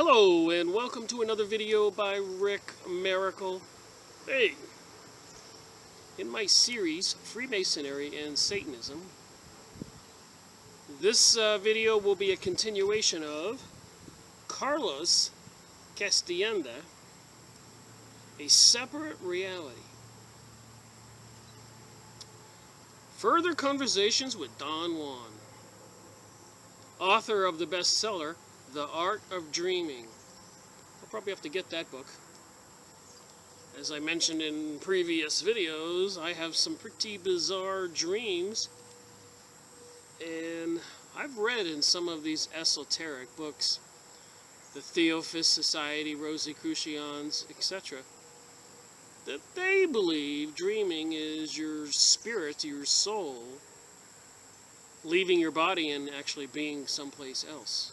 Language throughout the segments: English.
Hello and welcome to another video by Rick Miracle. Hey, in my series Freemasonry and Satanism, this video will be a continuation of Carlos Castaneda, A Separate Reality. Further conversations with Don Juan, author of the bestseller The Art of Dreaming. I'll probably have to get that book. As I mentioned in previous videos, I have some pretty bizarre dreams, and I've read in some of these esoteric books, the Theosophist Society, Rosicrucians, etc., that they believe dreaming is your spirit, your soul, leaving your body and actually being someplace else.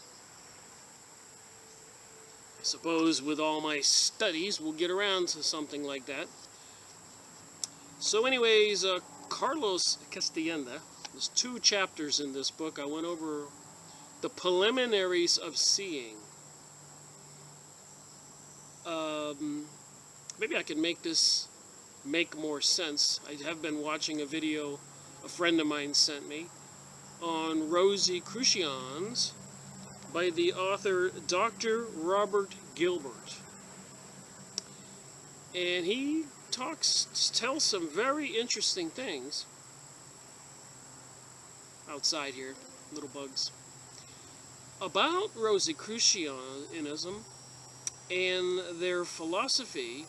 I suppose with all my studies, we'll get around to something like that. So anyways, Carlos Castaneda, there's 2 chapters in this book. I went over the preliminaries of seeing. Maybe I can make this make more sense. I have been watching a video a friend of mine sent me on Rosicrucians by the author Dr. Robert Gilbert. And he tells some very interesting things. Outside here, little bugs. About Rosicrucianism and their philosophy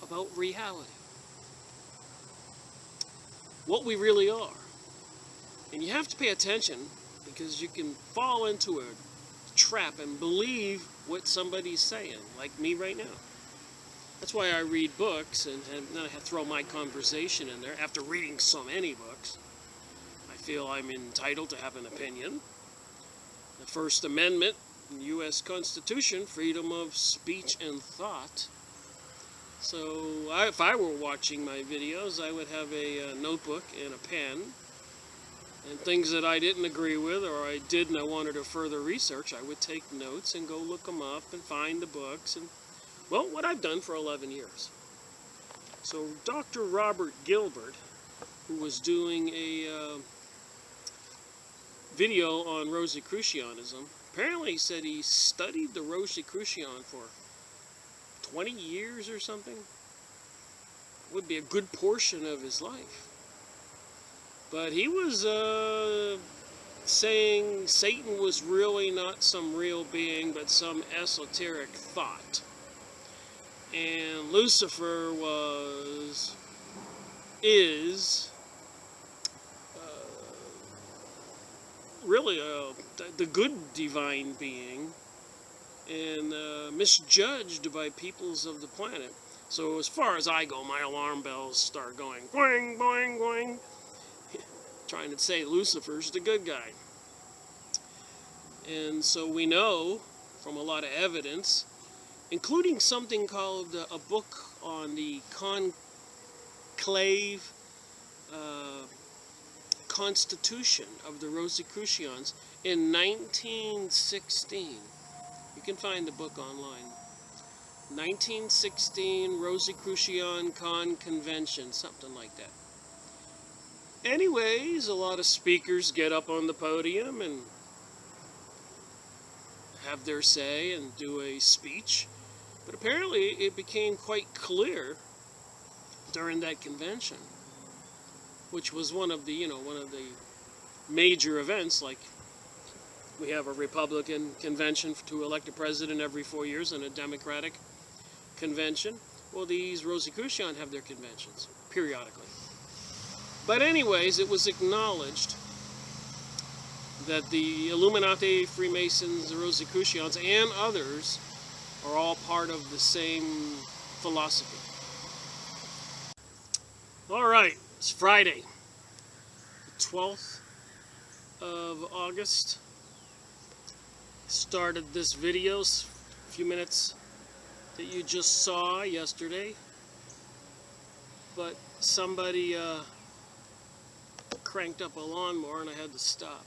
about reality. What we really are. And you have to pay attention, because you can fall into a trap and believe what somebody's saying, like me right now. That's why I read books, and then I throw my conversation in there. After reading so many books, I feel I'm entitled to have an opinion. The First Amendment, in the U.S. Constitution, freedom of speech and thought. So if I were watching my videos, I would have a notebook and a pen. And things that I didn't agree with, or I did and I wanted to further research, I would take notes and go look them up and find the books. And, well, what I've done for 11 years. So Dr. Robert Gilbert, who was doing a video on Rosicrucianism, apparently said he studied the Rosicrucian for 20 years or something. Would be a good portion of his life. But he was saying Satan was really not some real being, but some esoteric thought. And Lucifer is really the good divine being, and misjudged by peoples of the planet. So as far as I go, my alarm bells start going boing, boing, boing. Trying to say Lucifer's the good guy. And so we know from a lot of evidence, including something called a book on the conclave constitution of the Rosicrucians in 1916. You can find the book online. 1916 Rosicrucian Convention, something like that. Anyways, a lot of speakers get up on the podium and have their say and do a speech. But apparently it became quite clear during that convention, which was one of the major events. Like, we have a Republican convention to elect a president every 4 years and a Democratic convention. Well, these Rosicrucians have their conventions periodically. But anyways, it was acknowledged that the Illuminati, Freemasons, the Rosicrucians, and others are all part of the same philosophy. All right, it's Friday, the 12th of August. Started this video a few minutes that you just saw yesterday, but somebody cranked up a lawnmower and I had to stop.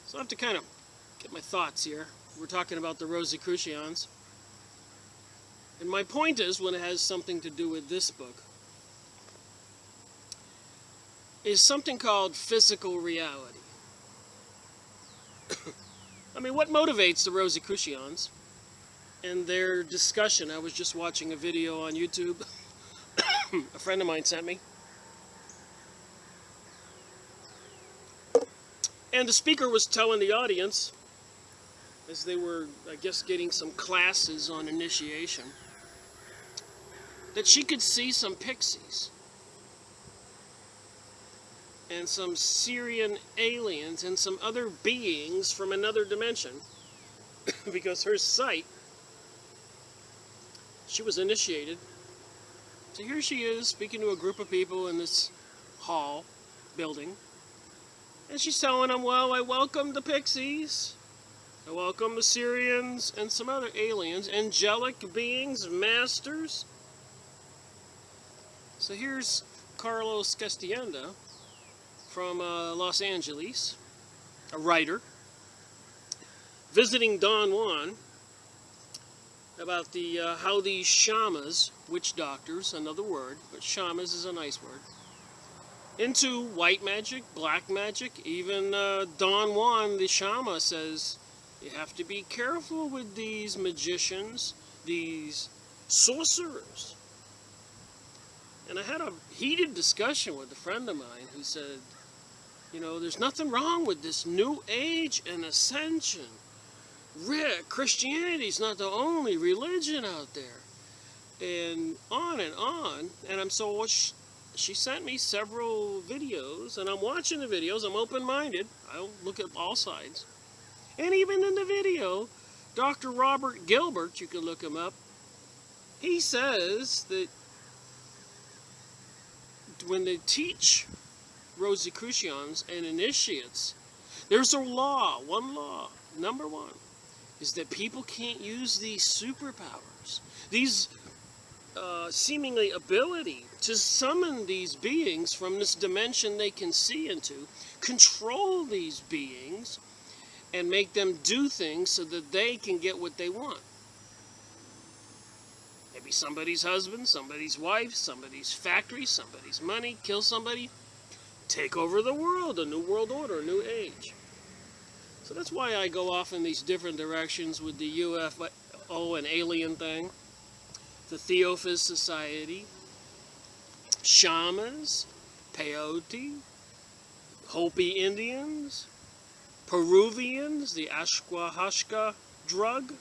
So I have to kind of get my thoughts here. We're talking about the Rosicrucians. And my point is, when it has something to do with this book, is something called physical reality. I mean, what motivates the Rosicrucians and their discussion? I was just watching a video on YouTube a friend of mine sent me. And the speaker was telling the audience, as they were, I guess, getting some classes on initiation, that she could see some pixies and some Syrian aliens and some other beings from another dimension because her sight, she was initiated. So here she is speaking to a group of people in this hall building, and she's telling them, well, I welcome the pixies, I welcome the Syrians and some other aliens, angelic beings, masters. So here's Carlos Castaneda from Los Angeles, a writer, visiting Don Juan about the how these shamas, witch doctors, another word, but shamas is a nice word, into white magic, black magic. Even Don Juan, the shama, says you have to be careful with these magicians, these sorcerers. And I had a heated discussion with a friend of mine who said, you know, there's nothing wrong with this new age and ascension. Rick, Christianity's not the only religion out there. And on and on. And I'm so, she sent me several videos, and I'm watching the videos. I'm open-minded. I'll look at all sides. And even in the video, Dr. Robert Gilbert, you can look him up, he says that when they teach Rosicrucians and initiates, there's a law, one law, number one, is that people can't use these superpowers, these seemingly ability to summon these beings from this dimension they can see into, control these beings, and make them do things so that they can get what they want. Maybe somebody's husband, somebody's wife, somebody's factory, somebody's money, kill somebody, take over the world, a new world order, a new age. So that's why I go off in these different directions with the UFO and alien thing, the Theophist Society, shamans, peyote, Hopi Indians, Peruvians, the ayahuasca drug,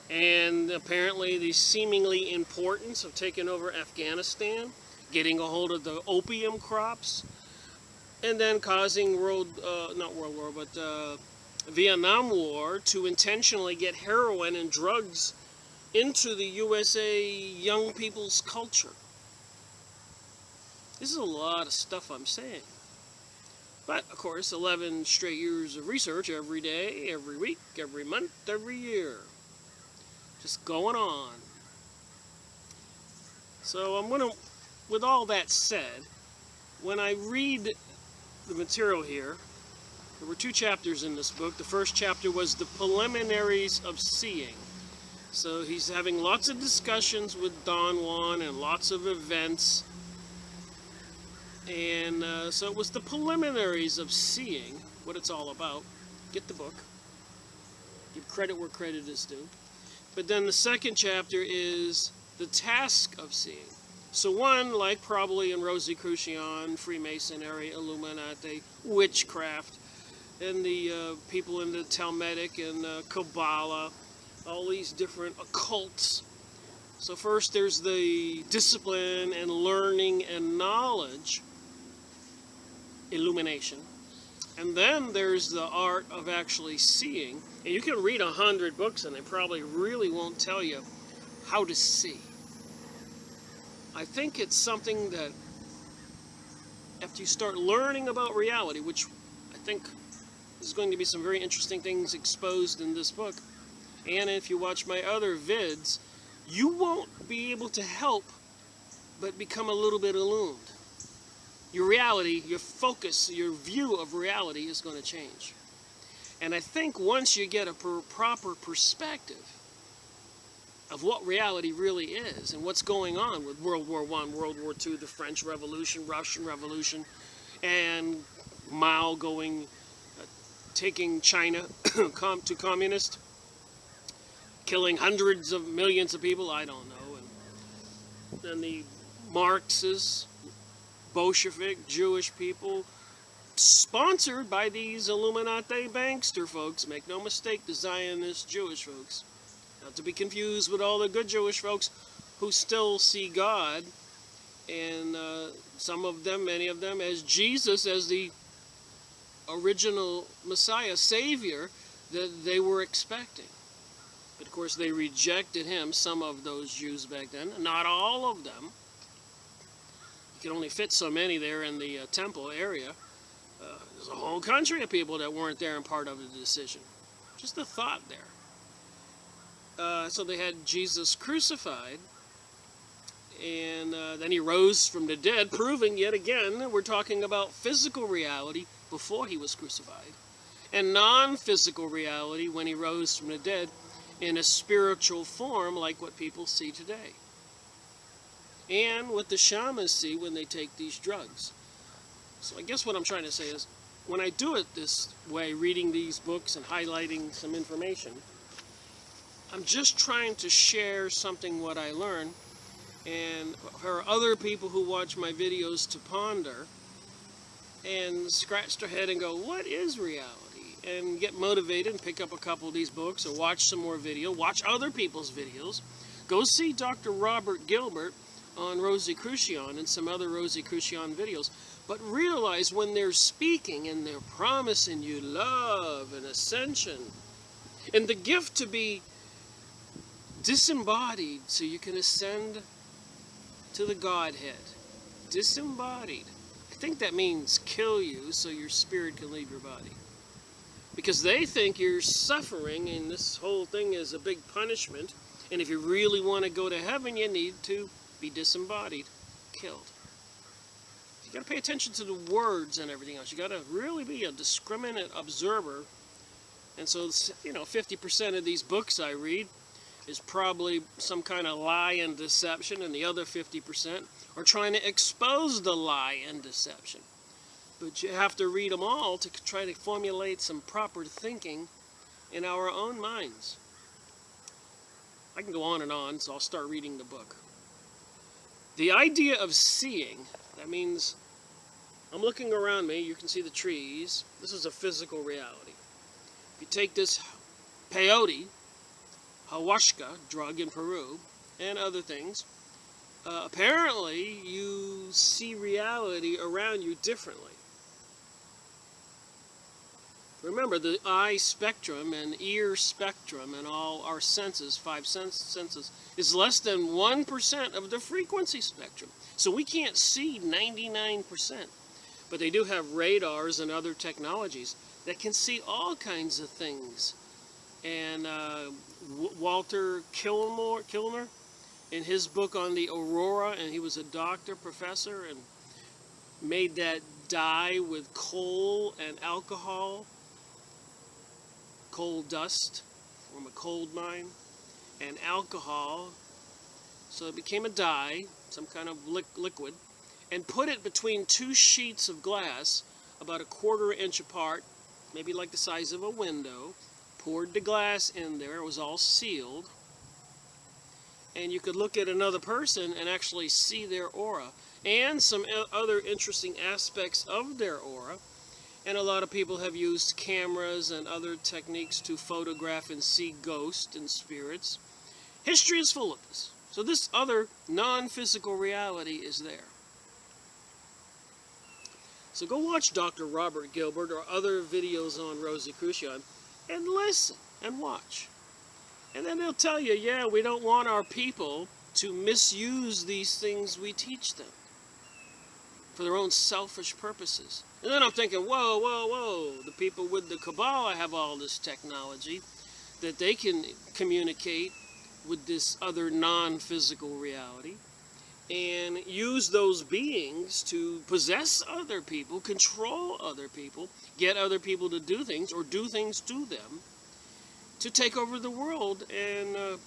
and apparently the seemingly importance of taking over Afghanistan, getting a hold of the opium crops, and then causing Vietnam War to intentionally get heroin and drugs into the USA young people's culture. This is a lot of stuff I'm saying. But, of course, 11 straight years of research every day, every week, every month, every year. Just going on. So I'm going to, with all that said, when I read the material here, there were 2 chapters in this book. The first chapter was the preliminaries of seeing. So he's having lots of discussions with Don Juan and lots of events. And so it was the preliminaries of seeing, what it's all about. Get the book. Give credit where credit is due. But then the second chapter is the task of seeing. So one, like probably in Rosicrucian, Freemasonry, Illuminati, witchcraft, and the people in the Talmudic and Kabbalah, all these different occults. So first there's the discipline and learning and knowledge, illumination. And then there's the art of actually seeing. And you can read 100 books and they probably really won't tell you how to see. I think it's something that after you start learning about reality, which I think there's going to be some very interesting things exposed in this book, and if you watch my other vids, you won't be able to help but become a little bit illumined. Your reality, your focus, your view of reality is going to change. And I think once you get a proper perspective of what reality really is and what's going on with World War I, World War II, the French Revolution, Russian Revolution, and Mao taking China to communist, killing hundreds of millions of people, I don't know, and then the Marxists, Bolshevik, Jewish people, sponsored by these Illuminati bankster folks, make no mistake, the Zionist Jewish folks, not to be confused with all the good Jewish folks who still see God, and some of them, many of them, as Jesus, as the original Messiah, Savior, that they were expecting. But of course they rejected him, some of those Jews back then, not all of them. You could only fit so many there in the temple area. There's a whole country of people that weren't there and part of the decision. Just a thought there. So they had Jesus crucified, and then he rose from the dead, proving yet again that we're talking about physical reality before he was crucified, and non-physical reality when he rose from the dead in a spiritual form like what people see today, and what the shamans see when they take these drugs. So I guess what I'm trying to say is, when I do it this way, reading these books and highlighting some information, I'm just trying to share something what I learn, and for other people who watch my videos to ponder and scratch their head and go, what is reality? And get motivated and pick up a couple of these books or watch some more video, watch other people's videos. Go see Dr. Robert Gilbert on Rosicrucian and some other Rosicrucian videos. But realize when they're speaking and they're promising you love and ascension and the gift to be disembodied so you can ascend to the Godhead. Disembodied. I think that means kill you so your spirit can leave your body. Because they think you're suffering and this whole thing is a big punishment, and if you really want to go to heaven you need to be disembodied, killed. You got to pay attention to the words and everything else. You got to really be a discriminate observer. And so, 50% of these books I read is probably some kind of lie and deception, and the other 50% are trying to expose the lie and deception. But you have to read them all to try to formulate some proper thinking in our own minds. I can go on and on, so I'll start reading the book. The idea of seeing, that means I'm looking around me, you can see the trees. This is a physical reality. If you take this peyote, ayahuasca drug in Peru, and other things, apparently you see reality around you differently. Remember, the eye spectrum and ear spectrum and all our senses, 5 senses, is less than 1% of the frequency spectrum. So we can't see 99%. But they do have radars and other technologies that can see all kinds of things. And Walter Kilmer, in his book on the aurora, and he was a doctor, professor, and made that dye with coal and alcohol, coal dust from a coal mine, and alcohol. So it became a dye, some kind of liquid, and put it between 2 sheets of glass about a 1/4 inch apart, maybe like the size of a window, poured the glass in there, it was all sealed, and you could look at another person and actually see their aura, and some other interesting aspects of their aura. And a lot of people have used cameras and other techniques to photograph and see ghosts and spirits. History is full of this. So this other non-physical reality is there. So go watch Dr. Robert Gilbert or other videos on Rosicrucian and listen and watch. And then they'll tell you, yeah, we don't want our people to misuse these things we teach them for their own selfish purposes. And then I'm thinking, whoa, the people with the Kabbalah have all this technology that they can communicate with this other non-physical reality. and use those beings to possess other people, control other people, get other people to do things or do things to them to take over the world. And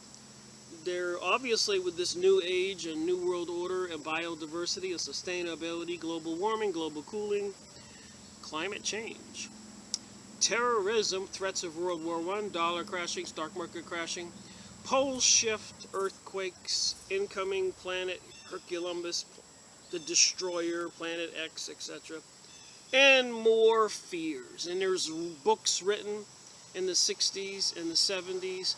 they're obviously, with this new age and new world order and biodiversity and sustainability, global warming, global cooling, climate change, terrorism, threats of World War I, dollar crashing, stock market crashing, pole shift, earthquakes, incoming planet Herculumbus, the destroyer, planet X, etc., and more fears. And there's books written in the 60s and the 70s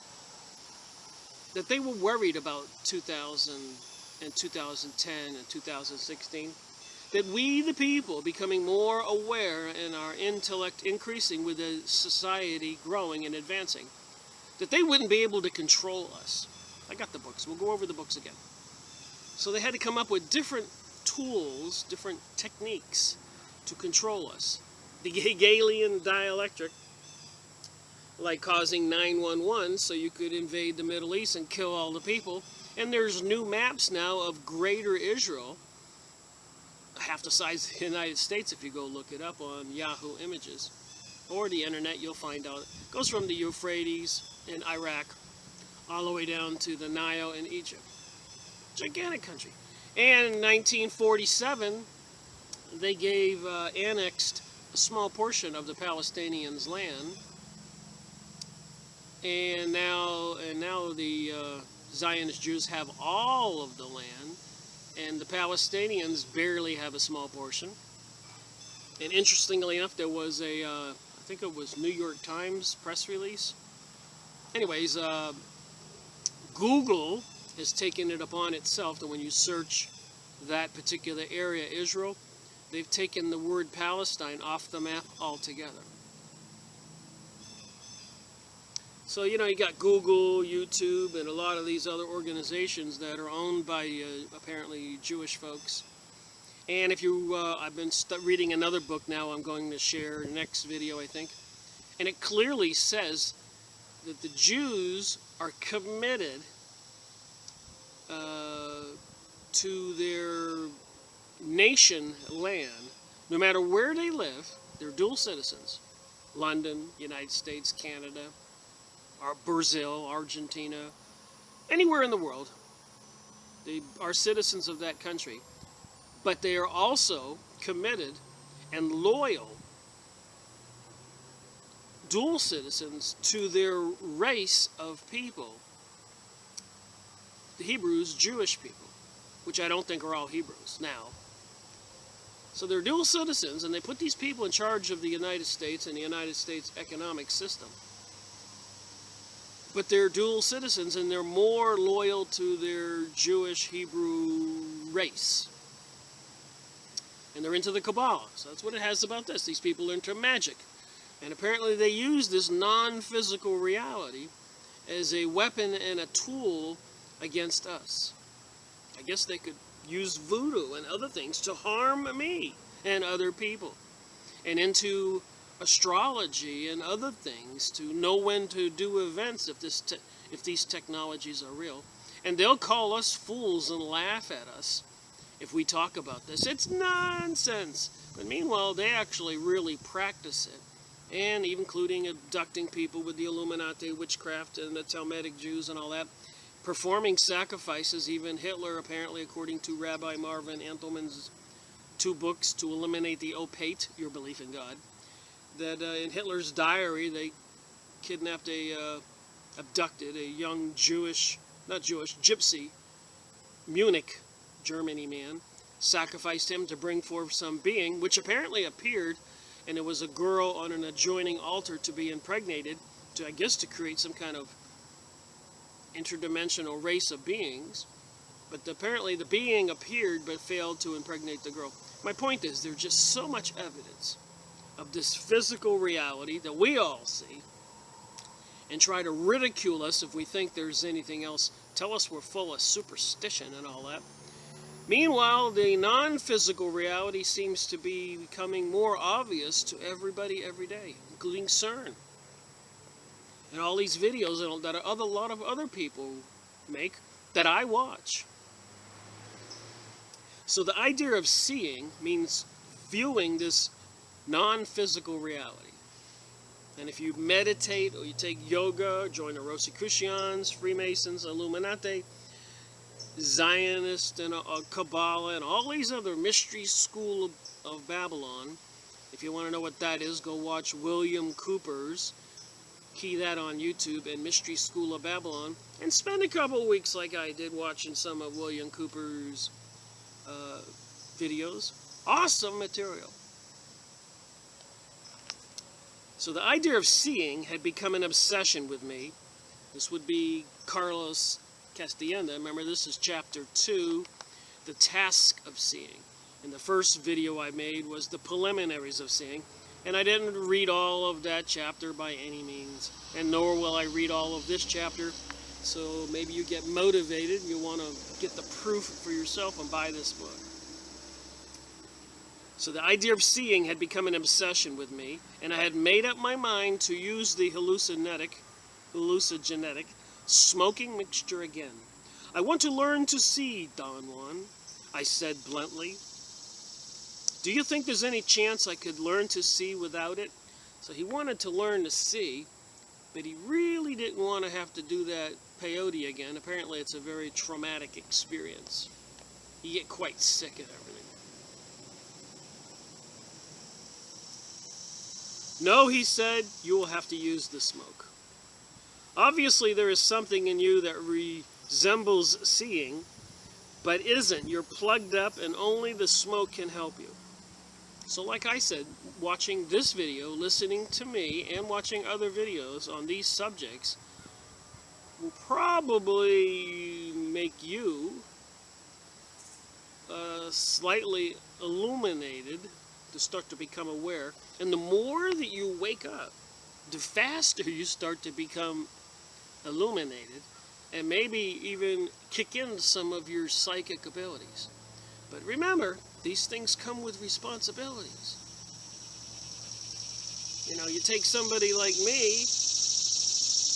that they were worried about 2000 and 2010 and 2016, that we, the people, becoming more aware and our intellect increasing with the society growing and advancing, that they wouldn't be able to control us. I got the books. We'll go over the books again. So they had to come up with different tools, different techniques to control us. The Hegelian dialectic, like causing 9/11 so you could invade the Middle East and kill all the people. And there's new maps now of Greater Israel, half the size of the United States if you go look it up on Yahoo Images or the internet. You'll find out. It goes from the Euphrates in Iraq all the way down to the Nile in Egypt. Gigantic country. And in 1947 they annexed a small portion of the Palestinians' land, and now the Zionist Jews have all of the land, and the Palestinians barely have a small portion. And interestingly enough, there was I think it was New York Times press release. Anyways, Google has taken it upon itself that when you search that particular area, Israel, they've taken the word Palestine off the map altogether. So, you got Google, YouTube, and a lot of these other organizations that are owned by apparently Jewish folks. And if you, I've been reading another book now I'm going to share in the next video, I think. And it clearly says that the Jews are committed to their nation land. No matter where they live, they're dual citizens. London, United States, Canada, or Brazil, Argentina, anywhere in the world. They are citizens of that country. But they are also committed and loyal dual citizens to their race of people. The Hebrews, Jewish people, which I don't think are all Hebrews now. So they're dual citizens, and they put these people in charge of the United States and the United States economic system. But they're dual citizens, and they're more loyal to their Jewish Hebrew race. And they're into the Kabbalah. So that's what it has about this. These people are into magic. And apparently they use this non-physical reality as a weapon and a tool against us. I guess they could use voodoo and other things to harm me and other people. And into astrology and other things to know when to do events if these technologies are real. And they'll call us fools and laugh at us if we talk about this. It's nonsense. But meanwhile, they actually really practice it. And even including abducting people with the Illuminati, witchcraft, and the Talmudic Jews and all that. Performing sacrifices, even Hitler, apparently, according to Rabbi Marvin Entelman's 2 books to eliminate the opate, your belief in God, that in Hitler's diary, they kidnapped abducted a young gypsy, Munich, Germany man, sacrificed him to bring forth some being, which apparently appeared, and it was a girl on an adjoining altar to be impregnated, I guess to create some kind of interdimensional race of beings. But apparently the being appeared but failed to impregnate the girl. My point is, there's just so much evidence of this physical reality that we all see, and try to ridicule us if we think there's anything else, tell us we're full of superstition and all that. Meanwhile, the non-physical reality seems to be becoming more obvious to everybody every day, including CERN. And all these videos that a lot of other people make that I watch. So the idea of seeing means viewing this non-physical reality. And if you meditate or you take yoga, join the Rosicrucians, Freemasons, Illuminati, Zionists, and Kabbalah, and all these other mystery school of Babylon, if you want to know what that is, go watch William Cooper's, key that on YouTube, and Mystery School of Babylon, and spend a couple of weeks like I did watching some of William Cooper's videos. Awesome material. So the idea of seeing had become an obsession with me. This would be Carlos Castaneda. Remember, this is chapter 2, the task of seeing. And the first video I made was the preliminaries of seeing. And I didn't read all of that chapter by any means. And nor will I read all of this chapter. So maybe you get motivated and you want to get the proof for yourself and buy this book. So the idea of seeing had become an obsession with me, and I had made up my mind to use the hallucinogenic smoking mixture again. I want to learn to see, Don Juan, I said bluntly. Do you think there's any chance I could learn to see without it? So he wanted to learn to see, but he really didn't want to have to do that peyote again. Apparently it's a very traumatic experience. You get quite sick of everything. No, he said, you will have to use the smoke. Obviously, there is something in you that resembles seeing, but isn't. You're plugged up, and only the smoke can help you. So like I said, watching this video, listening to me, and watching other videos on these subjects will probably make you slightly illuminated to start to become aware. And the more that you wake up, the faster you start to become illuminated, and maybe even kick in some of your psychic abilities. But remember, these things come with responsibilities. You know, you take somebody like me,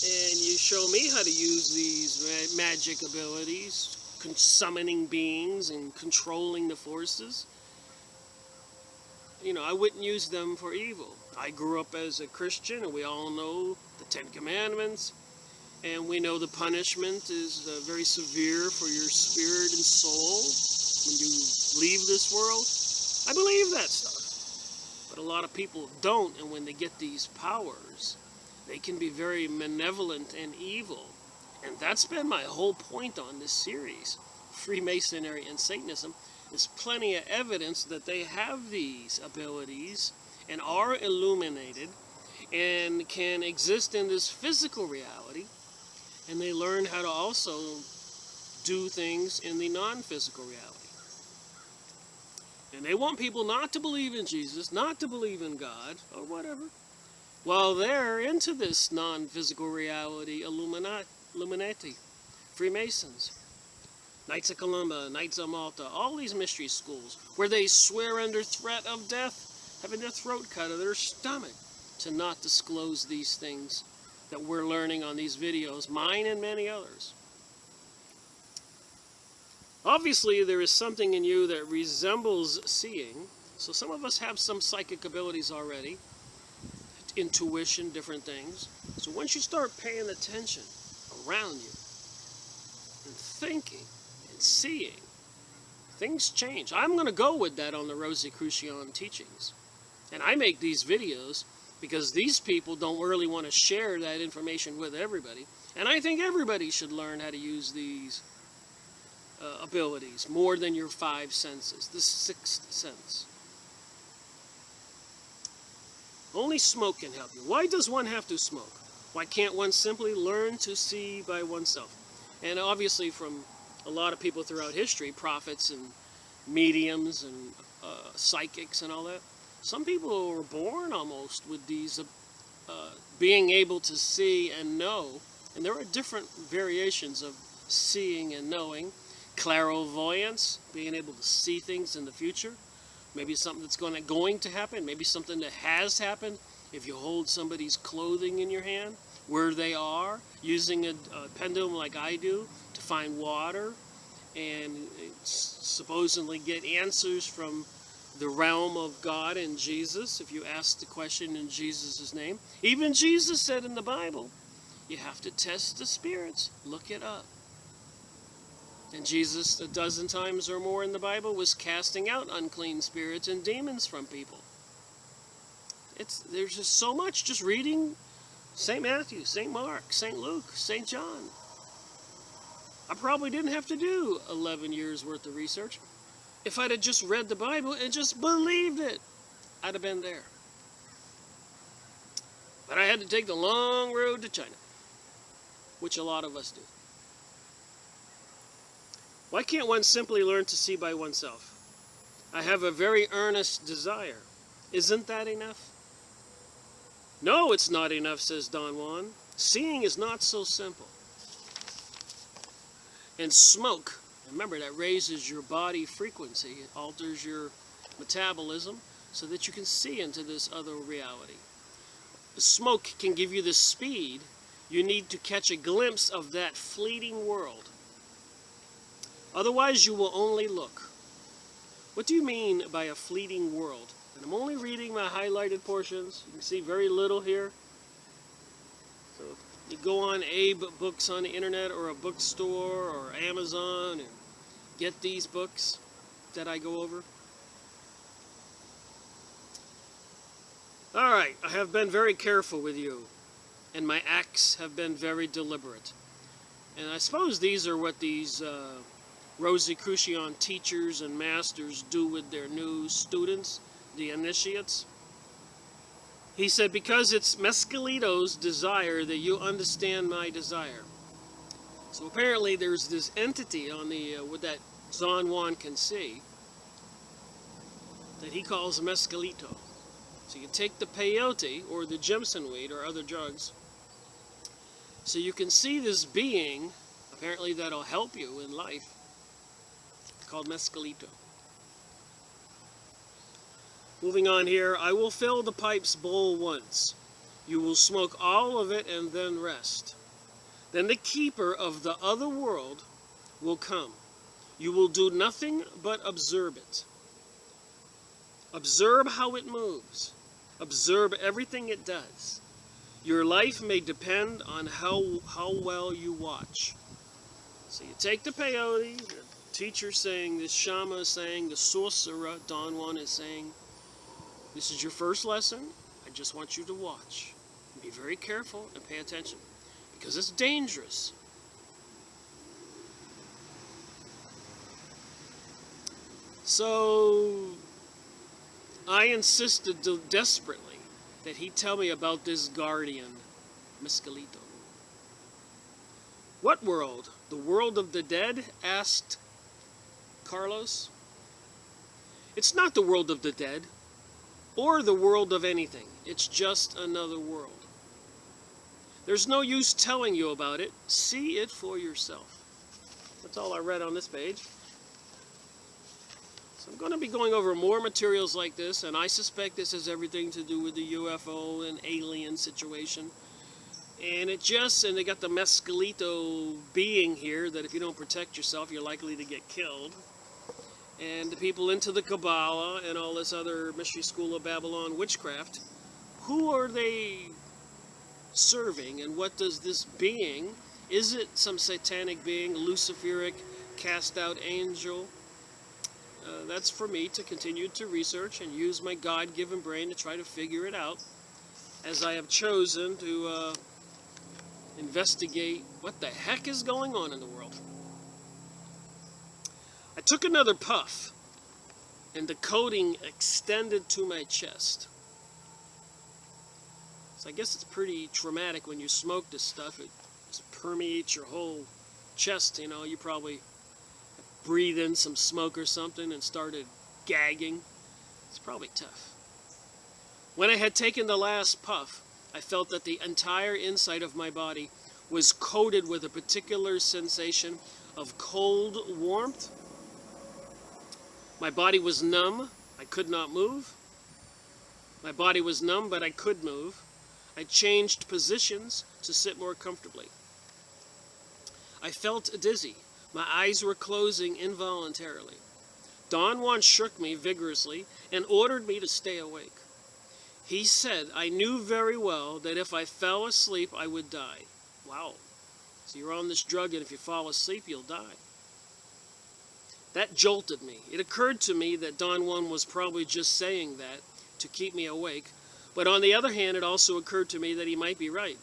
and you show me how to use these magic abilities, summoning beings and controlling the forces. You know, I wouldn't use them for evil. I grew up as a Christian, and we all know the Ten Commandments, and we know the punishment is very severe for your spirit and soul when you leave this world. I believe that stuff. But a lot of people don't, and when they get these powers, they can be very malevolent and evil. And that's been my whole point on this series, Freemasonry and Satanism. There's plenty of evidence that they have these abilities and are illuminated and can exist in this physical reality, and they learn how to also do things in the non-physical reality. And they want people not to believe in Jesus, not to believe in God, or whatever, while they're into this non-physical reality, Illuminati, Freemasons, Knights of Columbia, Knights of Malta, all these mystery schools where they swear under threat of death, having their throat cut or their stomach, to not disclose these things that we're learning on these videos, mine and many others. Obviously, there is something in you that resembles seeing, so some of us have some psychic abilities already, intuition, different things. So once you start paying attention around you and thinking, seeing, things change. I'm going to go with that on the Rosicrucian teachings. And I make these videos because these people don't really want to share that information with everybody. And I think everybody should learn how to use these abilities more than your 5 senses, the 6th sense. Only smoke can help you. Why does one have to smoke? Why can't one simply learn to see by oneself? And obviously from a lot of people throughout history, prophets and mediums and psychics and all that, some people were born almost with these being able to see and know. And there are different variations of seeing and knowing. Clairvoyance, being able to see things in the future. Maybe something that's going to happen. Maybe something that has happened. If you hold somebody's clothing in your hand, where they are, using a pendulum like I do to find water, and supposedly get answers from the realm of God and Jesus if you ask the question in Jesus' name. Even Jesus said in the Bible, you have to test the spirits, look it up. And Jesus, a dozen times or more in the Bible, was casting out unclean spirits and demons from people. There's just so much just reading St. Matthew, St. Mark, St. Luke, St. John. I probably didn't have to do 11 years worth of research. If I'd have just read the Bible and just believed it, I'd have been there. But I had to take the long road to China, which a lot of us do. Why can't one simply learn to see by oneself? I have a very earnest desire. Isn't that enough? No, it's not enough, says Don Juan. Seeing is not so simple. And smoke, remember, that raises your body frequency. It alters your metabolism so that you can see into this other reality. The smoke can give you the speed you need to catch a glimpse of that fleeting world. Otherwise, you will only look. What do you mean by a fleeting world? And I'm only reading my highlighted portions. You can see very little here. So you go on Abe Books on the internet or a bookstore or Amazon and get these books that I go over. All right, I have been very careful with you, and my acts have been very deliberate. And I suppose these are what these Rosicrucian teachers and masters do with their new students, the initiates. He said, because it's Mescalito's desire that you understand my desire. So apparently there's this entity on the that Don Juan can see that he calls Mescalito. So you take the peyote or the Jimson weed or other drugs, so you can see this being, apparently that'll help you in life, called Mescalito. Moving on here, I will fill the pipe's bowl once. You will smoke all of it and then rest. Then the keeper of the other world will come. You will do nothing but observe it. Observe how it moves. Observe everything it does. Your life may depend on how well you watch. So you take the peyote, the teacher saying, the Shama is saying, the sorcerer, Don Juan is saying, this is your first lesson. I just want you to watch. Be very careful and pay attention, because it's dangerous. So I insisted desperately that he tell me about this guardian, Mescalito. What world? The world of the dead? Asked Carlos. It's not the world of the dead, or the world of anything. It's just another world. There's no use telling you about it. See it for yourself. That's all I read on this page. So I'm going to be going over more materials like this, and I suspect this has everything to do with the UFO and alien situation. And they got the Mescalito being here that if you don't protect yourself, you're likely to get killed. And the people into the Kabbalah and all this other mystery school of Babylon witchcraft, who are they serving, and what does this being, is it some satanic being, Luciferic, cast out angel? That's for me to continue to research and use my God-given brain to try to figure it out, as I have chosen to investigate what the heck is going on in the world. I took another puff, and the coating extended to my chest. So I guess it's pretty traumatic when you smoke this stuff. It just permeates your whole chest, you know. You probably breathe in some smoke or something and started gagging. It's probably tough. When I had taken the last puff, I felt that the entire inside of my body was coated with a particular sensation of cold warmth. My body was numb. I could not move. My body was numb, but I could move. I changed positions to sit more comfortably. I felt dizzy, My eyes were closing involuntarily. Don Juan shook me vigorously and ordered me to stay awake. He said I knew very well that if I fell asleep, I would die. Wow. So you're on this drug, and if you fall asleep, you'll die. That jolted me. It occurred to me that Don Juan was probably just saying that to keep me awake, but on the other hand, it also occurred to me that he might be right.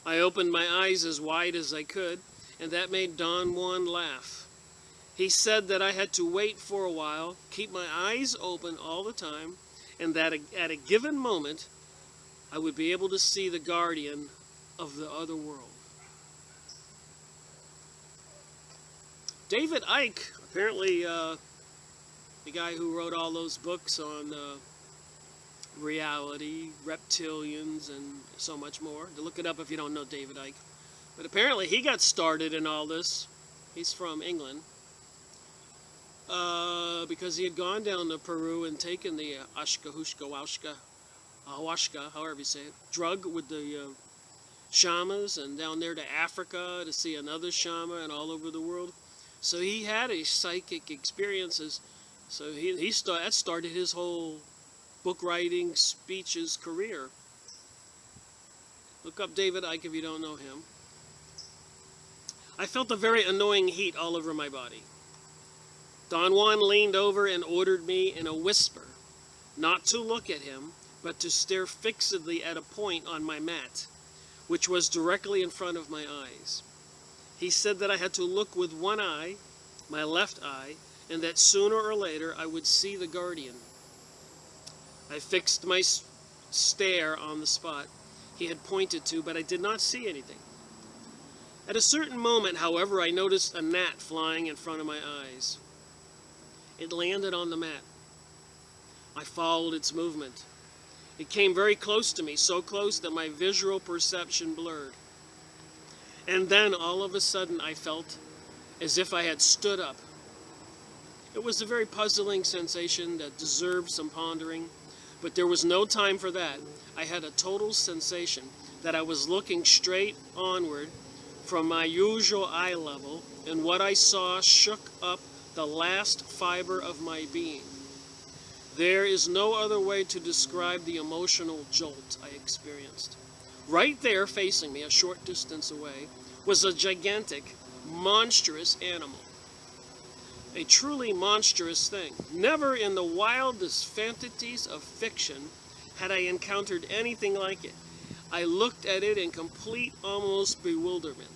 I opened my eyes as wide as I could, and that made Don Juan laugh. He said that I had to wait for a while, keep my eyes open all the time, and that at a given moment, I would be able to see the guardian of the other world. David Icke, apparently the guy who wrote all those books on reality, reptilians, and so much more. To look it up if you don't know David Icke. But apparently he got started in all this. He's from England. Because he had gone down to Peru and taken the ayahuasca, however you say it, drug with the shamans, and down there to Africa to see another shaman, and all over the world. So he had a psychic experiences. So that started his whole book writing, speeches career. Look up David Icke if you don't know him. I felt a very annoying heat all over my body. Don Juan leaned over and ordered me in a whisper not to look at him, but to stare fixedly at a point on my mat, which was directly in front of my eyes. He said that I had to look with one eye, my left eye, and that sooner or later I would see the guardian. I fixed my stare on the spot he had pointed to, but I did not see anything. At a certain moment, however, I noticed a gnat flying in front of my eyes. It landed on the mat. I followed its movement. It came very close to me, so close that my visual perception blurred. And then, all of a sudden, I felt as if I had stood up. It was a very puzzling sensation that deserved some pondering, but there was no time for that. I had a total sensation that I was looking straight onward from my usual eye level, and what I saw shook up the last fiber of my being. There is no other way to describe the emotional jolt I experienced. Right there, facing me, a short distance away, was a gigantic, monstrous animal. A truly monstrous thing. Never in the wildest fantasies of fiction had I encountered anything like it. I looked at it in complete, almost bewilderment.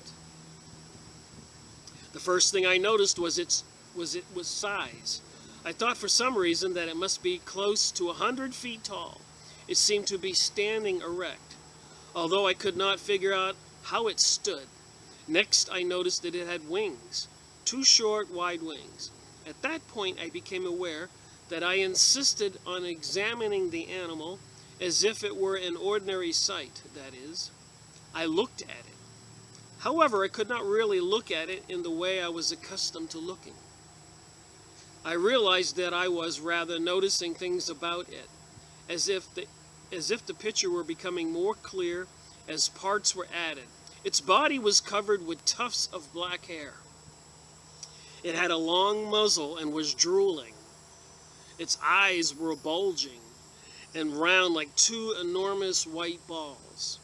The first thing I noticed was its size. I thought for some reason that it must be close to 100 feet tall. It seemed to be standing erect, although I could not figure out how it stood. Next, I noticed that it had wings, 2 short, wide wings. At that point, I became aware that I insisted on examining the animal as if it were an ordinary sight, that is. I looked at it. However, I could not really look at it in the way I was accustomed to looking. I realized that I was rather noticing things about it, as if the picture were becoming more clear as parts were added. Its body was covered with tufts of black hair. It had a long muzzle and was drooling. Its eyes were bulging and round like 2 enormous white balls.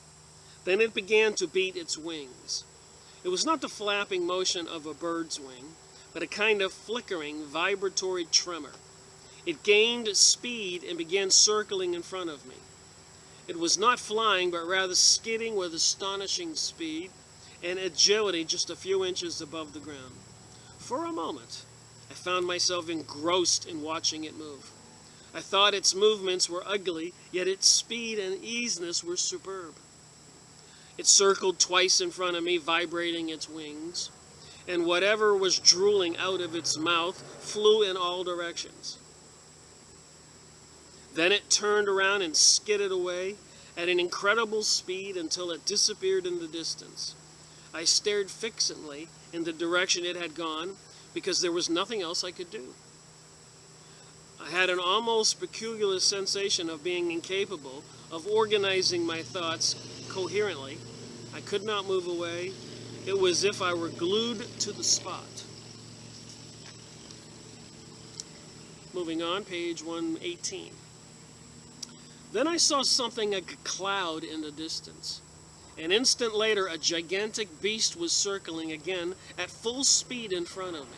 Then it began to beat its wings. It was not the flapping motion of a bird's wing, but a kind of flickering, vibratory tremor. It gained speed and began circling in front of me. It was not flying, but rather skidding with astonishing speed and agility just a few inches above the ground. For a moment, I found myself engrossed in watching it move. I thought its movements were ugly, yet its speed and easiness were superb. It circled twice in front of me, vibrating its wings, and whatever was drooling out of its mouth flew in all directions. Then it turned around and skidded away at an incredible speed until it disappeared in the distance. I stared fixedly in the direction it had gone because there was nothing else I could do. I had an almost peculiar sensation of being incapable of organizing my thoughts coherently. I could not move away, It was as if I were glued to the spot. Moving on, page 118. Then I saw something like a cloud in the distance. An instant later, a gigantic beast was circling again at full speed in front of me.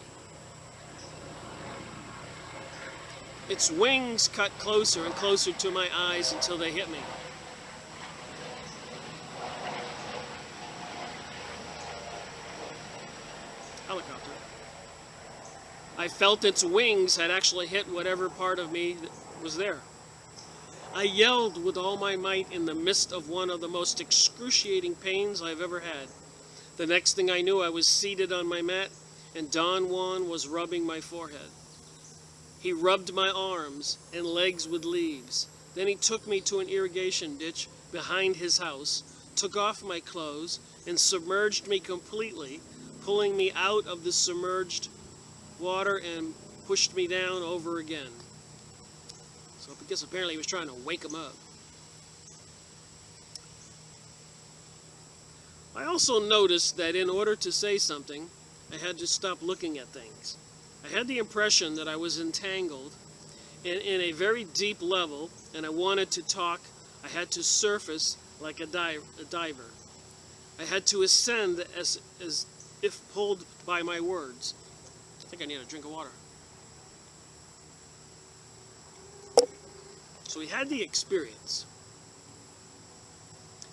Its wings cut closer and closer to my eyes until they hit me. Helicopter. I felt its wings had actually hit whatever part of me was there. I yelled with all my might in the midst of one of the most excruciating pains I've ever had. The next thing I knew, I was seated on my mat, and Don Juan was rubbing my forehead. He rubbed my arms and legs with leaves. Then he took me to an irrigation ditch behind his house, took off my clothes, and submerged me completely, pulling me out of the submerged water and pushed me down over again. So I guess apparently he was trying to wake him up. I also noticed that in order to say something, I had to stop looking at things. I had the impression that I was entangled in a very deep level, and I wanted to talk. I had to surface like a diver. I had to ascend as if pulled by my words. I think I need a drink of water. So he had the experience.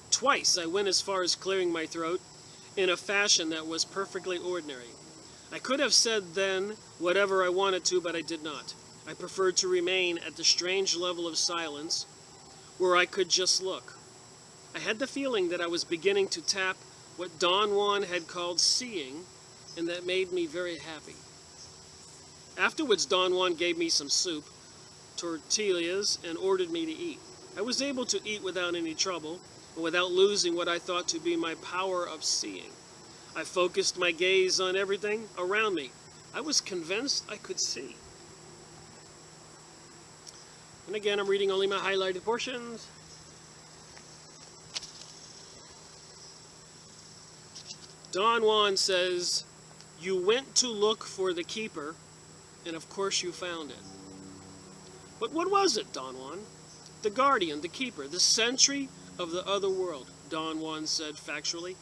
Twice I went as far as clearing my throat in a fashion that was perfectly ordinary. I could have said then whatever I wanted to, but I did not. I preferred to remain at the strange level of silence where I could just look. I had the feeling that I was beginning to tap what Don Juan had called seeing, and that made me very happy. Afterwards, Don Juan gave me some soup, tortillas, and ordered me to eat. I was able to eat without any trouble, and without losing what I thought to be my power of seeing. I focused my gaze on everything around me. I was convinced I could see. And again, I'm reading only my highlighted portions. Don Juan says, "You went to look for the keeper, and of course you found it." But what was it, Don Juan? The guardian, the keeper, the sentry of the other world, Don Juan said factually.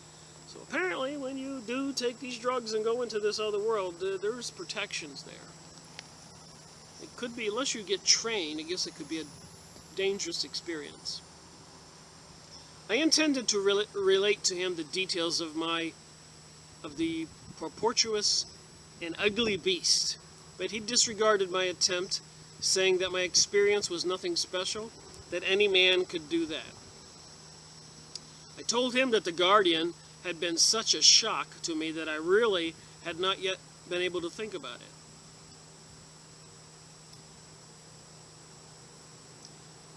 So apparently when you do take these drugs and go into this other world, there's protections there. It could be, unless you get trained, I guess it could be a dangerous experience. I intended to relate to him the details of the portentous and ugly beast, but he disregarded my attempt, saying that my experience was nothing special, that any man could do that. I told him that the guardian had been such a shock to me that I really had not yet been able to think about it.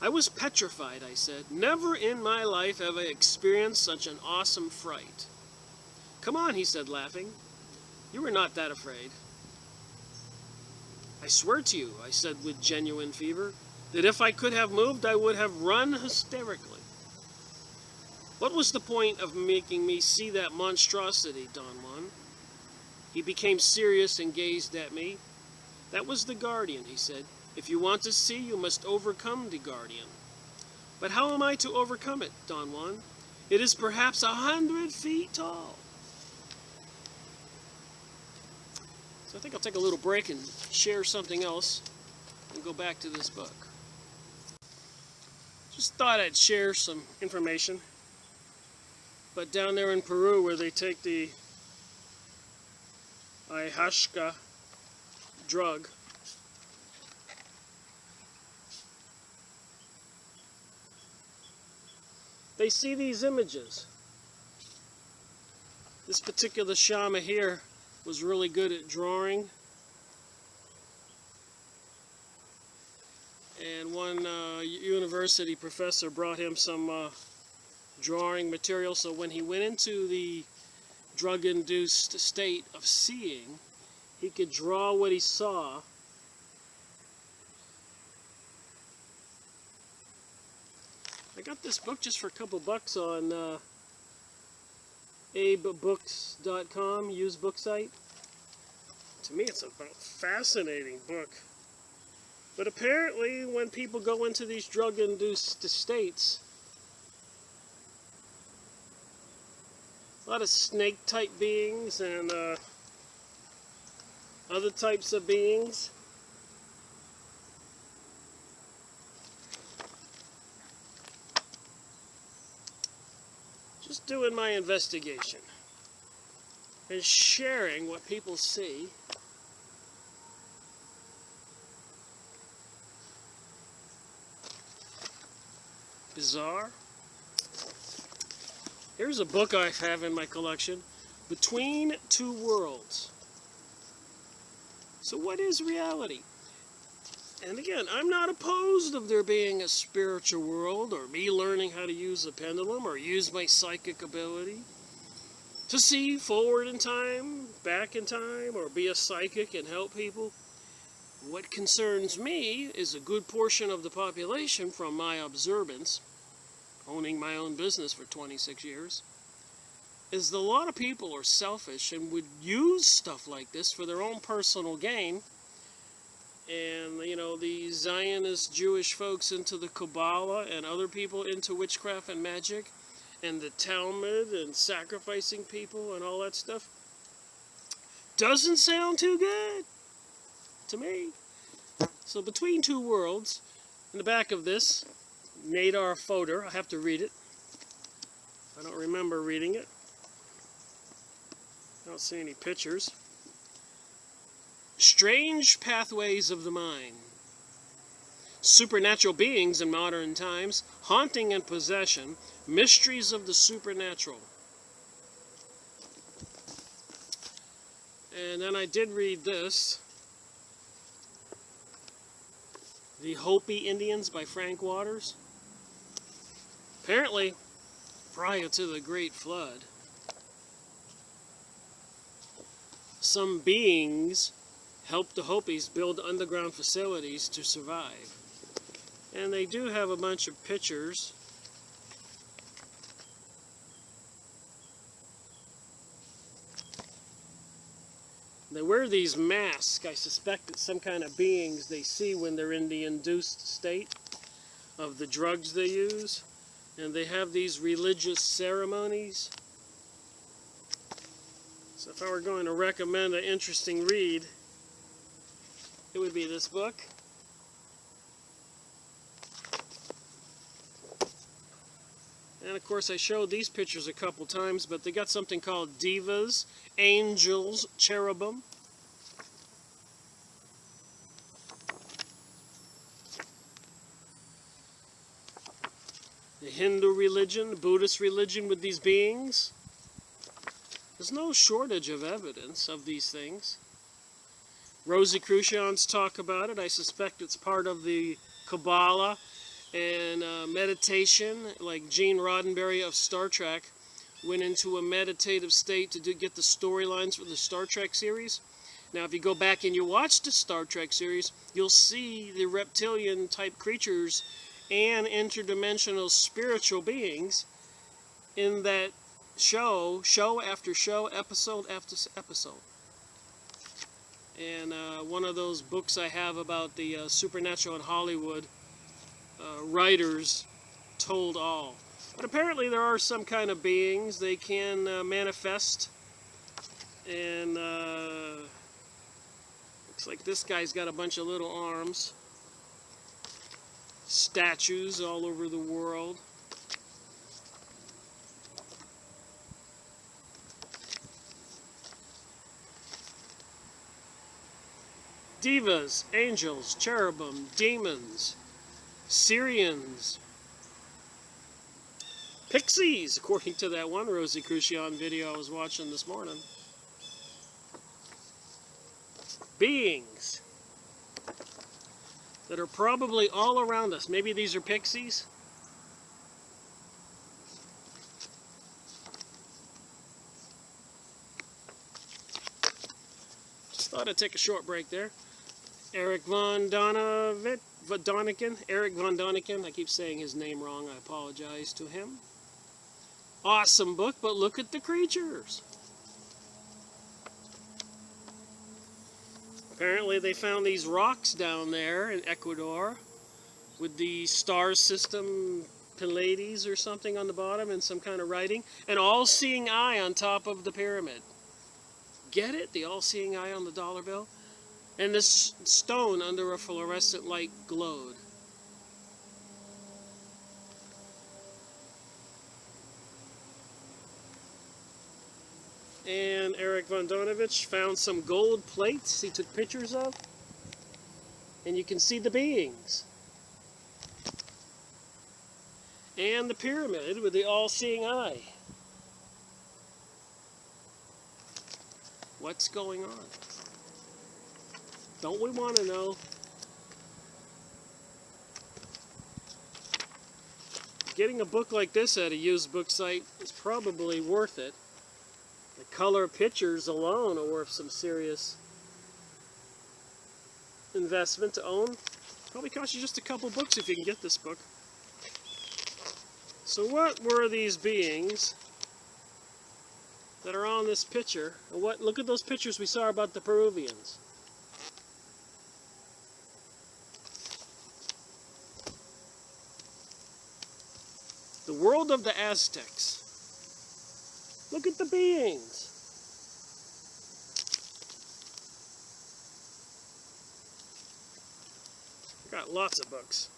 I was petrified, I said. Never in my life have I experienced such an awesome fright. Come on, he said, laughing. You were not that afraid. I swear to you, I said with genuine fever, that if I could have moved, I would have run hysterically. What was the point of making me see that monstrosity, Don Juan? He became serious and gazed at me. That was the guardian, he said. If you want to see, you must overcome the guardian. But how am I to overcome it, Don Juan? It is perhaps 100 feet tall. So I think I'll take a little break and share something else and go back to this book. Just thought I'd share some information. But down there in Peru, where they take the ayahuasca drug, they see these images. This particular shaman here was really good at drawing. And one university professor brought him some drawing material, so when he went into the drug-induced state of seeing, he could draw what he saw. I got this book just for a couple bucks on abebooks.com, used book site. To me, it's a fascinating book. But apparently, when people go into these drug-induced states, a lot of snake-type beings and other types of beings just doing my investigation and sharing what people see. Bizarre. Here's a book I have in my collection, Between Two Worlds. So what is reality? And again, I'm not opposed of there being a spiritual world, or me learning how to use a pendulum, or use my psychic ability to see forward in time, back in time, or be a psychic and help people. What concerns me is a good portion of the population, from my observance, owning my own business for 26 years, is that a lot of people are selfish and would use stuff like this for their own personal gain. And, you know, the Zionist Jewish folks into the Kabbalah, and other people into witchcraft and magic, and the Talmud and sacrificing people and all that stuff. Doesn't sound too good to me. So Between Two Worlds, in the back of this, Nadar Fodor, I have to read it. I don't remember reading it. I don't see any pictures. Strange pathways of the mind. Supernatural beings in modern times, haunting and possession, mysteries of the supernatural. And then I did read this, The Hopi Indians by Frank Waters. Apparently, prior to the Great Flood, some beings helped the Hopis build underground facilities to survive. And they do have a bunch of pictures. They wear these masks. I suspect it's some kind of beings they see when they're in the induced state of the drugs they use. And they have these religious ceremonies. So if I were going to recommend an interesting read, it would be this book. And of course I showed these pictures a couple times, but they got something called divas, angels, cherubim. The Hindu religion, the Buddhist religion with these beings. There's no shortage of evidence of these things. Rosicrucians talk about it. I suspect it's part of the Kabbalah and meditation, like Gene Roddenberry of Star Trek went into a meditative state to get the storylines for the Star Trek series. Now, if you go back and you watch the Star Trek series, you'll see the reptilian-type creatures and interdimensional spiritual beings in that show after show, episode after episode. And one of those books I have about the supernatural in Hollywood, writers told all. But apparently there are some kind of beings. They can manifest. And looks like this guy's got a bunch of little arms. Statues all over the world. Divas, angels, cherubim, demons, Syrians, pixies, according to that one Rosicrucian video I was watching this morning. Beings that are probably all around us. Maybe these are pixies. Just thought I'd take a short break there. Eric von Doniken, I keep saying his name wrong, I apologize to him. awesome book, but look at the creatures. Apparently they found these rocks down there in Ecuador with the star system Pleiades or something on the bottom and some kind of writing. An all-seeing eye on top of the pyramid. Get it? The all-seeing eye on the dollar bill? And this stone under a fluorescent light glowed. And Eric von Donovich found some gold plates he took pictures of. And you can see the beings. And the pyramid with the all-seeing eye. What's going on? Don't we want to know? Getting a book like this at a used book site is probably worth it. The color pictures alone are worth some serious investment to own. Probably cost you just a couple books if you can get this book. So what were these beings that are on this picture? And look at those pictures we saw about the Peruvians. The world of the Aztecs. Look at the beings. I got lots of books.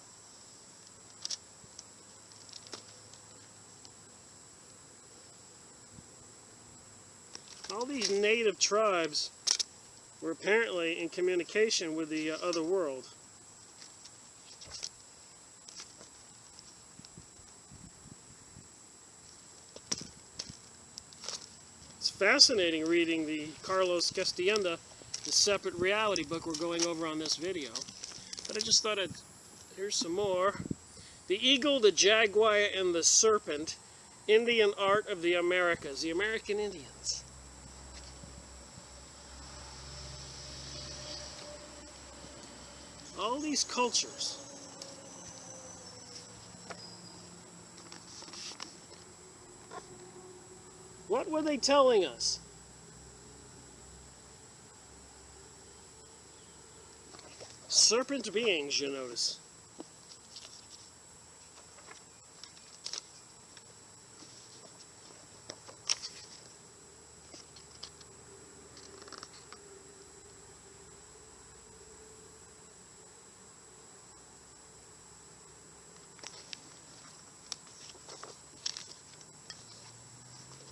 All these native tribes were apparently in communication with the other world. It's fascinating reading the Carlos Castaneda, the separate reality book we're going over on this video. But I just thought here's some more. The eagle, the jaguar, and the serpent, Indian art of the Americas, the American Indians. All these cultures. What were they telling us? Serpent beings, you notice.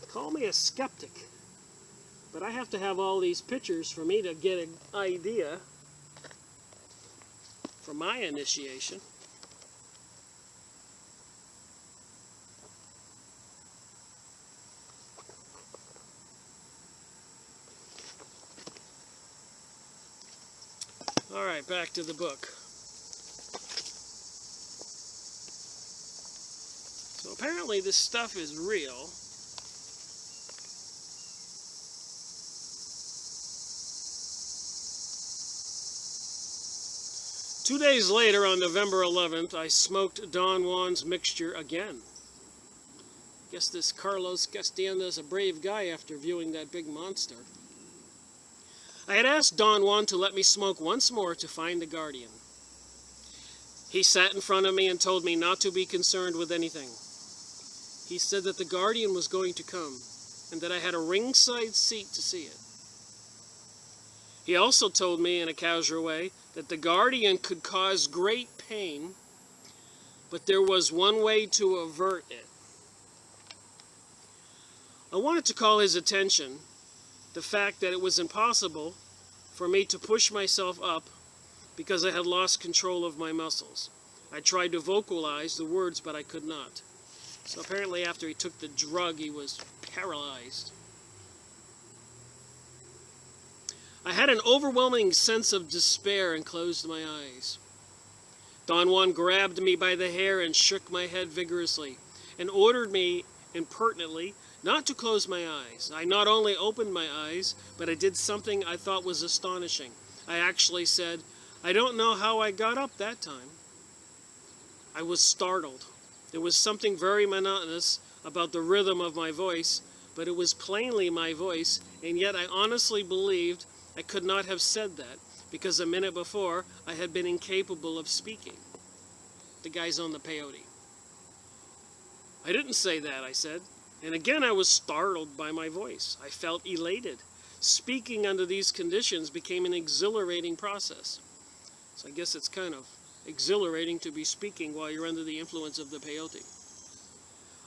Call me a skeptic, but I have to have all these pictures for me to get an idea for my initiation. All right, back to the book. So apparently this stuff is real. Two days later, on November 11th, I smoked Don Juan's mixture again. Guess this Carlos Castaneda is a brave guy after viewing that big monster. I had asked Don Juan to let me smoke once more to find the guardian. He sat in front of me and told me not to be concerned with anything. He said that the guardian was going to come and that I had a ringside seat to see it. He also told me in a casual way that the guardian could cause great pain, but there was one way to avert it. I wanted to call his attention the fact that it was impossible for me to push myself up because I had lost control of my muscles. I tried to vocalize the words, but I could not. So apparently after he took the drug, he was paralyzed. I had an overwhelming sense of despair and closed my eyes. Don Juan grabbed me by the hair and shook my head vigorously and ordered me impertinently not to close my eyes. I not only opened my eyes, but I did something I thought was astonishing. I actually said, "I don't know how I got up that time." I was startled. There was something very monotonous about the rhythm of my voice, but it was plainly my voice, and yet I honestly believed I could not have said that, because a minute before I had been incapable of speaking. The guy's on the peyote. I didn't say that, I said. And again I was startled by my voice. I felt elated. Speaking under these conditions became an exhilarating process. So I guess it's kind of exhilarating to be speaking while you're under the influence of the peyote.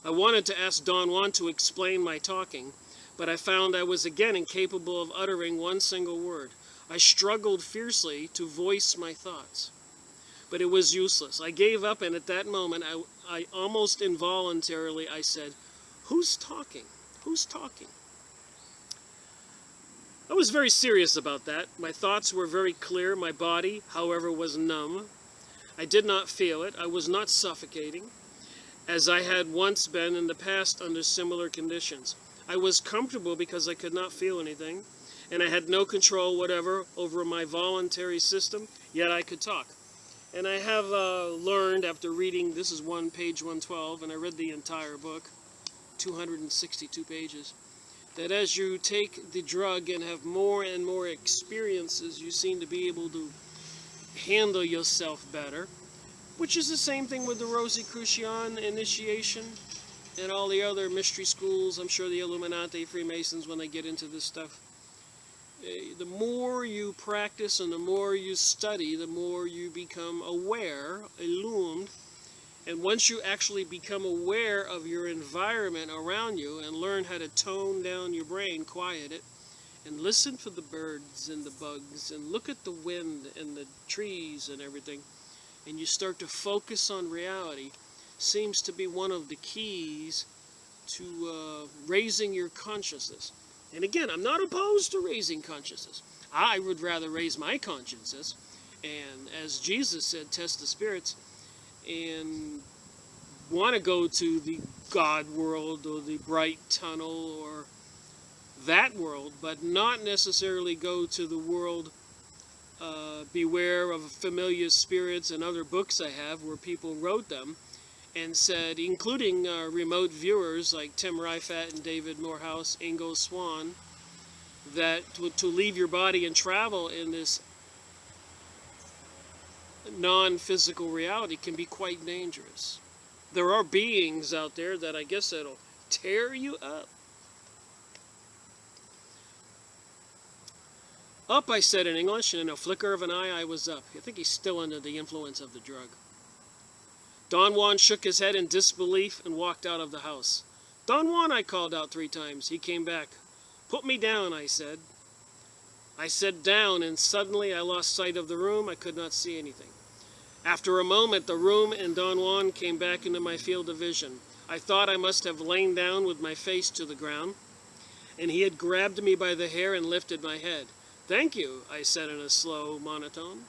I wanted to ask Don Juan to explain my talking, but I found I was again incapable of uttering one single word. I struggled fiercely to voice my thoughts. But it was useless. I gave up, and at that moment, I almost involuntarily, I said, "Who's talking? Who's talking?" I was very serious about that. My thoughts were very clear. My body, however, was numb. I did not feel it. I was not suffocating, as I had once been in the past under similar conditions. I was comfortable because I could not feel anything, and I had no control whatever over my voluntary system, yet I could talk. And I have learned after reading, this is page 112, and I read the entire book, 262 pages, that as you take the drug and have more and more experiences, you seem to be able to handle yourself better, which is the same thing with the Rosicrucian initiation and all the other mystery schools. I'm sure the Illuminati, Freemasons, when they get into this stuff, the more you practice and the more you study, the more you become aware, illumined. And once you actually become aware of your environment around you and learn how to tone down your brain, quiet it, and listen for the birds and the bugs and look at the wind and the trees and everything, and you start to focus on reality, seems to be one of the keys to raising your consciousness. And again, I'm not opposed to raising consciousness. I would rather raise my consciousness, and as Jesus said, test the spirits, and want to go to the God world or the bright tunnel or that world, but not necessarily go to the world, beware of familiar spirits and other books I have where people wrote them and said, including remote viewers like Tim Rifat and David Morehouse, Ingo Swann, that to leave your body and travel in this non-physical reality can be quite dangerous. There are beings out there that I guess that'll tear you up. Up, I said in English, and in a flicker of an eye I was up. I think he's still under the influence of the drug. Don Juan shook his head in disbelief and walked out of the house. "Don Juan," I called out 3 times. He came back. "Put me down," I said. I said down, and suddenly I lost sight of the room. I could not see anything. After a moment, the room and Don Juan came back into my field of vision. I thought I must have lain down with my face to the ground, and he had grabbed me by the hair and lifted my head. "Thank you," I said in a slow monotone.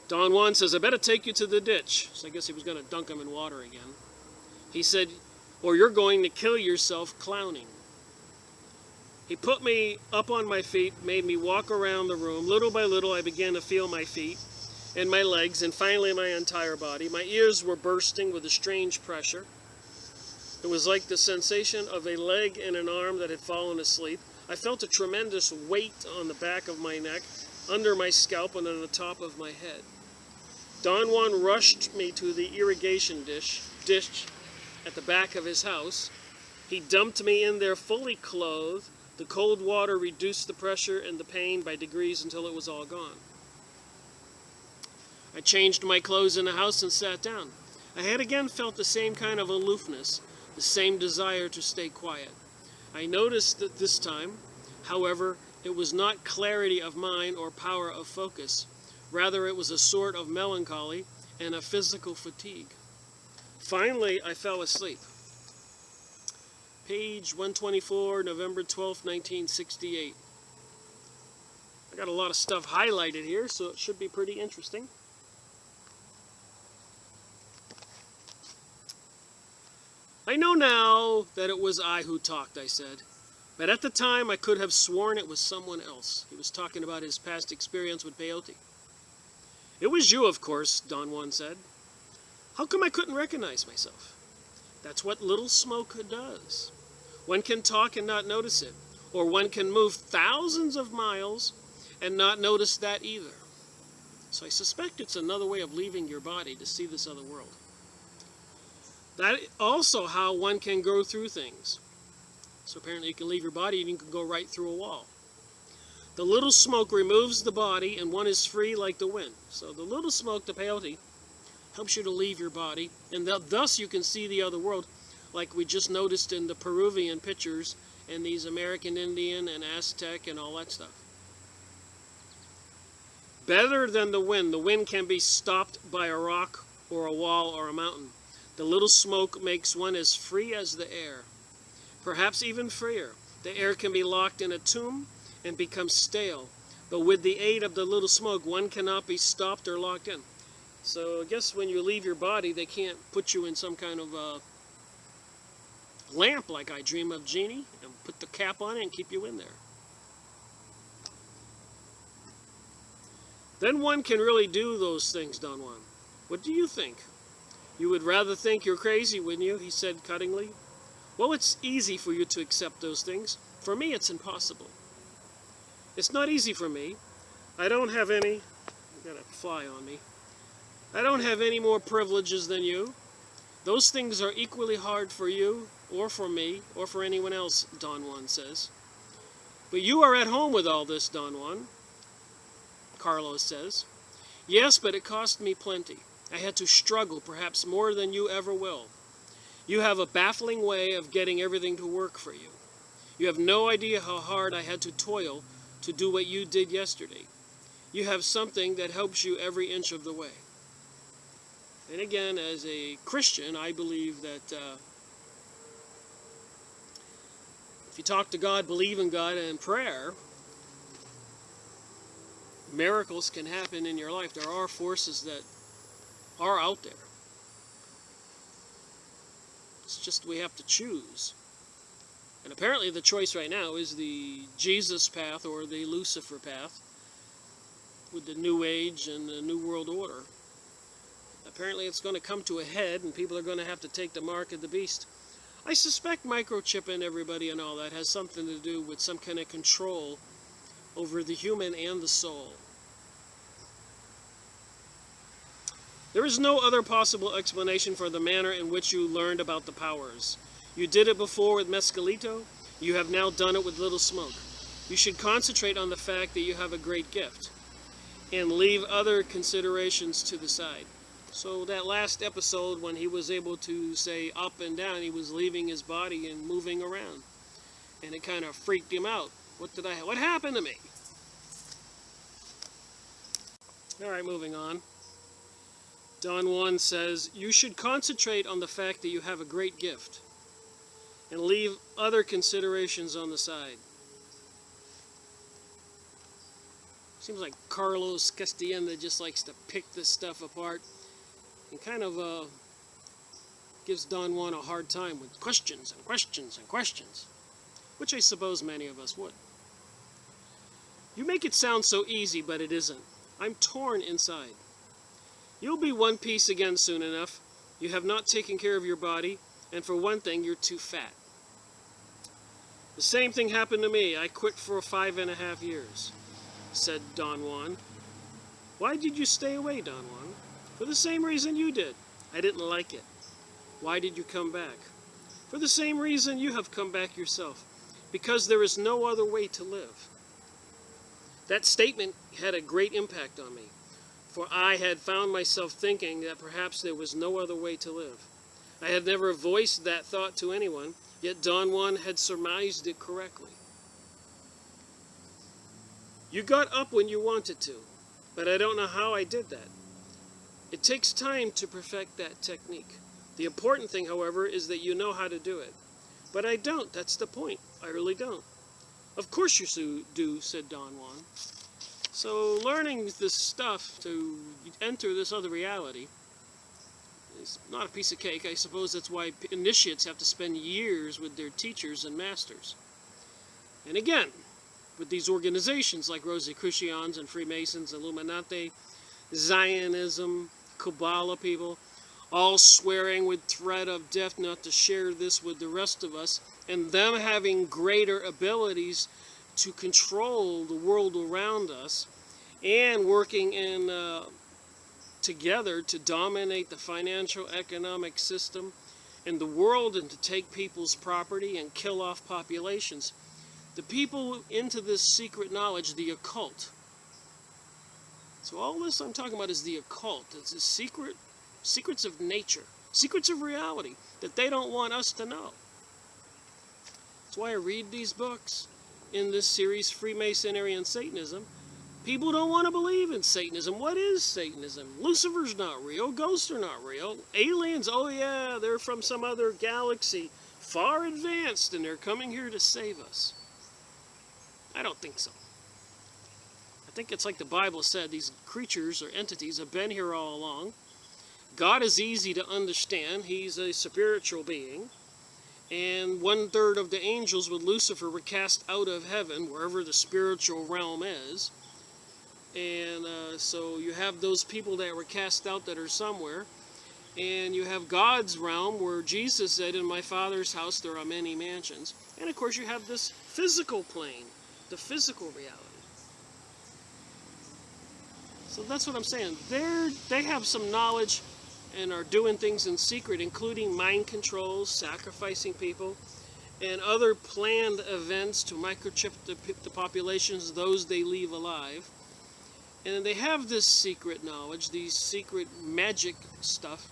Don Juan says, "I better take you to the ditch." So I guess he was going to dunk him in water again. He said, "Or you're going to kill yourself clowning." He put me up on my feet, made me walk around the room. Little by little, I began to feel my feet and my legs, and finally my entire body. My ears were bursting with a strange pressure. It was like the sensation of a leg and an arm that had fallen asleep. I felt a tremendous weight on the back of my neck, under my scalp, and on the top of my head. Don Juan rushed me to the irrigation dish at the back of his house. He dumped me in there fully clothed. The cold water reduced the pressure and the pain by degrees until it was all gone. I changed my clothes in the house and sat down. I had again felt the same kind of aloofness, the same desire to stay quiet. I noticed that this time, however, it was not clarity of mind or power of focus. Rather, it was a sort of melancholy and a physical fatigue. Finally, I fell asleep. Page 124, November 12th, 1968. I got a lot of stuff highlighted here, so it should be pretty interesting. "I know now that it was I who talked," I said. "But at the time, I could have sworn it was someone else." He was talking about his past experience with peyote. "It was you, of course," Don Juan said. "How come I couldn't recognize myself?" That's what little smoke does. One can talk and not notice it, or one can move thousands of miles and not notice that either. So I suspect it's another way of leaving your body to see this other world. That also how one can go through things. So apparently you can leave your body and you can go right through a wall. The little smoke removes the body and one is free like the wind. So the little smoke, the peyote, helps you to leave your body, and thus you can see the other world, like we just noticed in the Peruvian pictures and these American Indian and Aztec and all that stuff. Better than the wind can be stopped by a rock or a wall or a mountain. The little smoke makes one as free as the air, perhaps even freer. The air can be locked in a tomb and become stale, but with the aid of the little smoke, one cannot be stopped or locked in. So I guess when you leave your body, they can't put you in some kind of lamp like I Dream of Jeannie and put the cap on it and keep you in there. Then one can really do those things, Don Juan. What do you think? You would rather think you're crazy, wouldn't you? He said cuttingly. Well, it's easy for you to accept those things. For me, it's impossible. It's not easy for me. I don't have any... I got a fly on me. I don't have any more privileges than you. Those things are equally hard for you, or for me, or for anyone else, Don Juan says. But you are at home with all this, Don Juan, Carlos says. Yes, but it cost me plenty. I had to struggle, perhaps more than you ever will. You have a baffling way of getting everything to work for you. You have no idea how hard I had to toil to do what you did yesterday. You have something that helps you every inch of the way. And again, as a Christian, I believe that if you talk to God, believe in God, and prayer, miracles can happen in your life. There are forces that are out there. It's just we have to choose. And apparently the choice right now is the Jesus path or the Lucifer path with the New Age and the New World Order. Apparently it's going to come to a head and people are going to have to take the mark of the beast. I suspect microchipping everybody and all that has something to do with some kind of control over the human and the soul. There is no other possible explanation for the manner in which you learned about the powers. You did it before with Mescalito. You have now done it with Little Smoke. You should concentrate on the fact that you have a great gift and leave other considerations to the side. So that last episode when he was able to say up and down, he was leaving his body and moving around. And it kind of freaked him out. What happened to me? Alright, moving on. Don Juan says, you should concentrate on the fact that you have a great gift and leave other considerations on the side. Seems like Carlos Castaneda just likes to pick this stuff apart and kind of gives Don Juan a hard time with questions and questions and questions, which I suppose many of us would. You make it sound so easy, but it isn't. I'm torn inside. You'll be one piece again soon enough. You have not taken care of your body, and for one thing, you're too fat. The same thing happened to me. I quit for 5.5 years, said Don Juan. Why did you stay away, Don Juan? For the same reason you did. I didn't like it. Why did you come back? For the same reason you have come back yourself. Because there is no other way to live. That statement had a great impact on me, for I had found myself thinking that perhaps there was no other way to live. I had never voiced that thought to anyone, yet Don Juan had surmised it correctly. You got up when you wanted to, but I don't know how I did that. It takes time to perfect that technique. The important thing, however, is that you know how to do it. But I don't, that's the point. I really don't. Of course you do, said Don Juan. So learning this stuff to enter this other reality is not a piece of cake. I suppose that's why initiates have to spend years with their teachers and masters. And again, with these organizations like Rosicrucians and Freemasons, Illuminati, Zionism, Kabbalah people, all swearing with threat of death not to share this with the rest of us, and them having greater abilities to control the world around us, and working together to dominate the financial economic system in the world and to take people's property and kill off populations. The people into this secret knowledge, the occult. So all this I'm talking about is the occult. It's the secrets of nature, secrets of reality that they don't want us to know. That's why I read these books in this series, Freemasonry and Satanism. People don't want to believe in Satanism. What is Satanism? Lucifer's not real. Ghosts are not real. Aliens, oh yeah, they're from some other galaxy, far advanced, and they're coming here to save us. I don't think so. I think it's like the Bible said, these creatures or entities have been here all along. God is easy to understand. He's a spiritual being. And 1/3 of the angels with Lucifer were cast out of heaven, wherever the spiritual realm is. And so you have those people that were cast out that are somewhere. And you have God's realm where Jesus said, in my Father's house there are many mansions. And of course you have this physical plane, the physical reality. So that's what I'm saying. They have some knowledge and are doing things in secret, including mind controls, sacrificing people, and other planned events to microchip the populations, those they leave alive. And they have this secret knowledge, these secret magic stuff.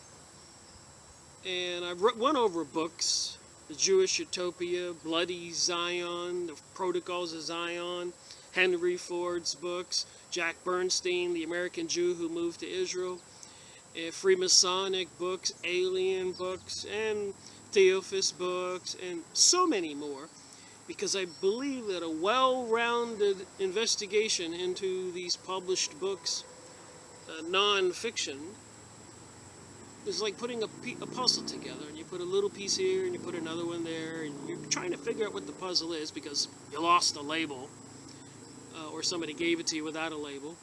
And I've went over books, The Jewish Utopia, Bloody Zion, The Protocols of Zion, Henry Ford's books, Jack Bernstein, The American Jew Who Moved to Israel, Freemasonic books, alien books, and Theophist books, and so many more. Because I believe that a well-rounded investigation into these published books, non-fiction, is like putting a puzzle together. And you put a little piece here, and you put another one there, and you're trying to figure out what the puzzle is because you lost a label, or somebody gave it to you without a label.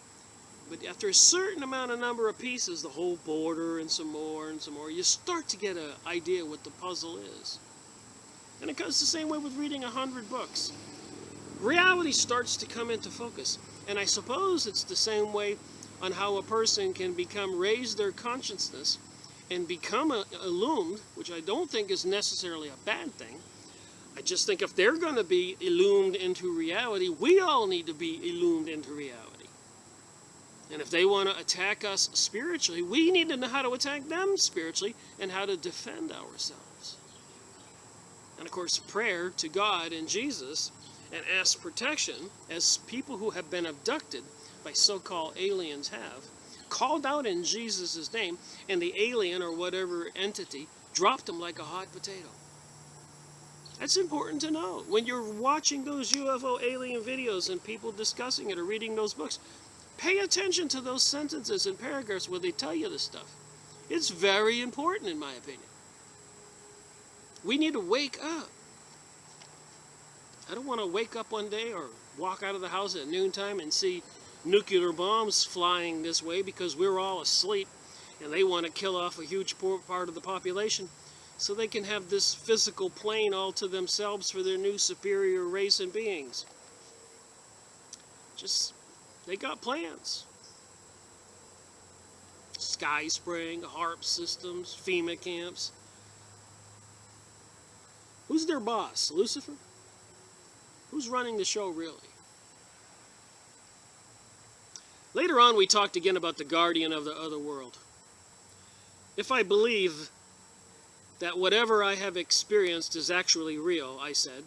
But after a certain number of pieces, the whole border and some more, you start to get an idea what the puzzle is. And it goes the same way with reading 100 books. Reality starts to come into focus. And I suppose it's the same way on how a person can raise their consciousness and become illumined, which I don't think is necessarily a bad thing. I just think if they're going to be illumined into reality, we all need to be illumined into reality. And if they want to attack us spiritually, we need to know how to attack them spiritually and how to defend ourselves. And of course, prayer to God and Jesus and ask protection, as people who have been abducted by so-called aliens have, called out in Jesus' name, and the alien or whatever entity dropped them like a hot potato. That's important to know. When you're watching those UFO alien videos and people discussing it or reading those books, pay attention to those sentences and paragraphs where they tell you this stuff. It's very important, in my opinion. We need to wake up. I don't want to wake up one day or walk out of the house at noontime and see nuclear bombs flying this way because we're all asleep and they want to kill off a huge part of the population so they can have this physical plane all to themselves for their new superior race and beings. They got plans. Sky Spring, HARP systems, FEMA camps. Who's their boss? Lucifer? Who's running the show, really? Later on, we talked again about the guardian of the other world. If I believe that whatever I have experienced is actually real, I said,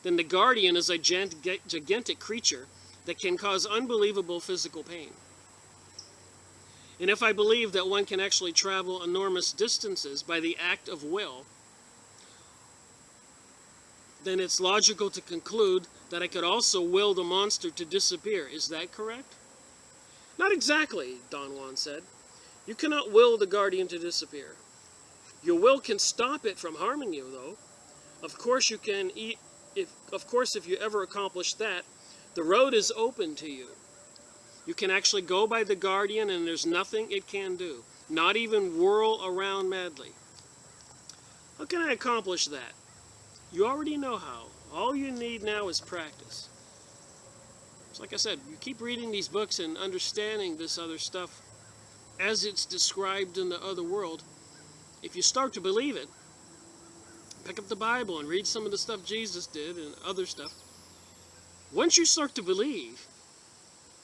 then the guardian is a gigantic creature that can cause unbelievable physical pain. And if I believe that one can actually travel enormous distances by the act of will, then it's logical to conclude that I could also will the monster to disappear. Is that correct? Not exactly, Don Juan said. You cannot will the guardian to disappear. Your will can stop it from harming you, though. Of course you can. If you ever accomplish that, the road is open to you. You can actually go by the guardian, and there's nothing it can do. not even whirl around madly. How can I accomplish that? You already know how. All you need now is practice. It's like I said, you keep reading these books and understanding this other stuff as it's described in the other world. If you start to believe it, pick up the Bible and read some of the stuff Jesus did and other stuff. Once you start to believe,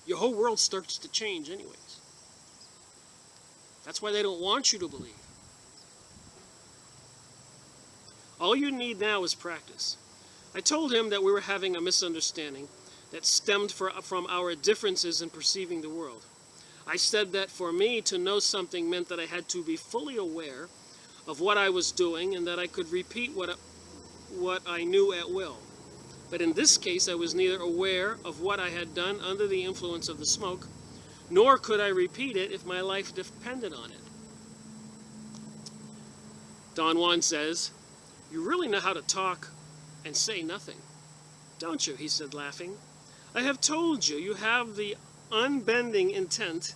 your whole world starts to change anyways. That's why they don't want you to believe. All you need now is practice. I told him that we were having a misunderstanding that stemmed from our differences in perceiving the world. I said that for me to know something meant that I had to be fully aware of what I was doing and that I could repeat what I knew at will. But in this case, I was neither aware of what I had done under the influence of the smoke, nor could I repeat it if my life depended on it. Don Juan says, "You really know how to talk and say nothing, don't you?" he said, laughing. "I have told you, you have the unbending intent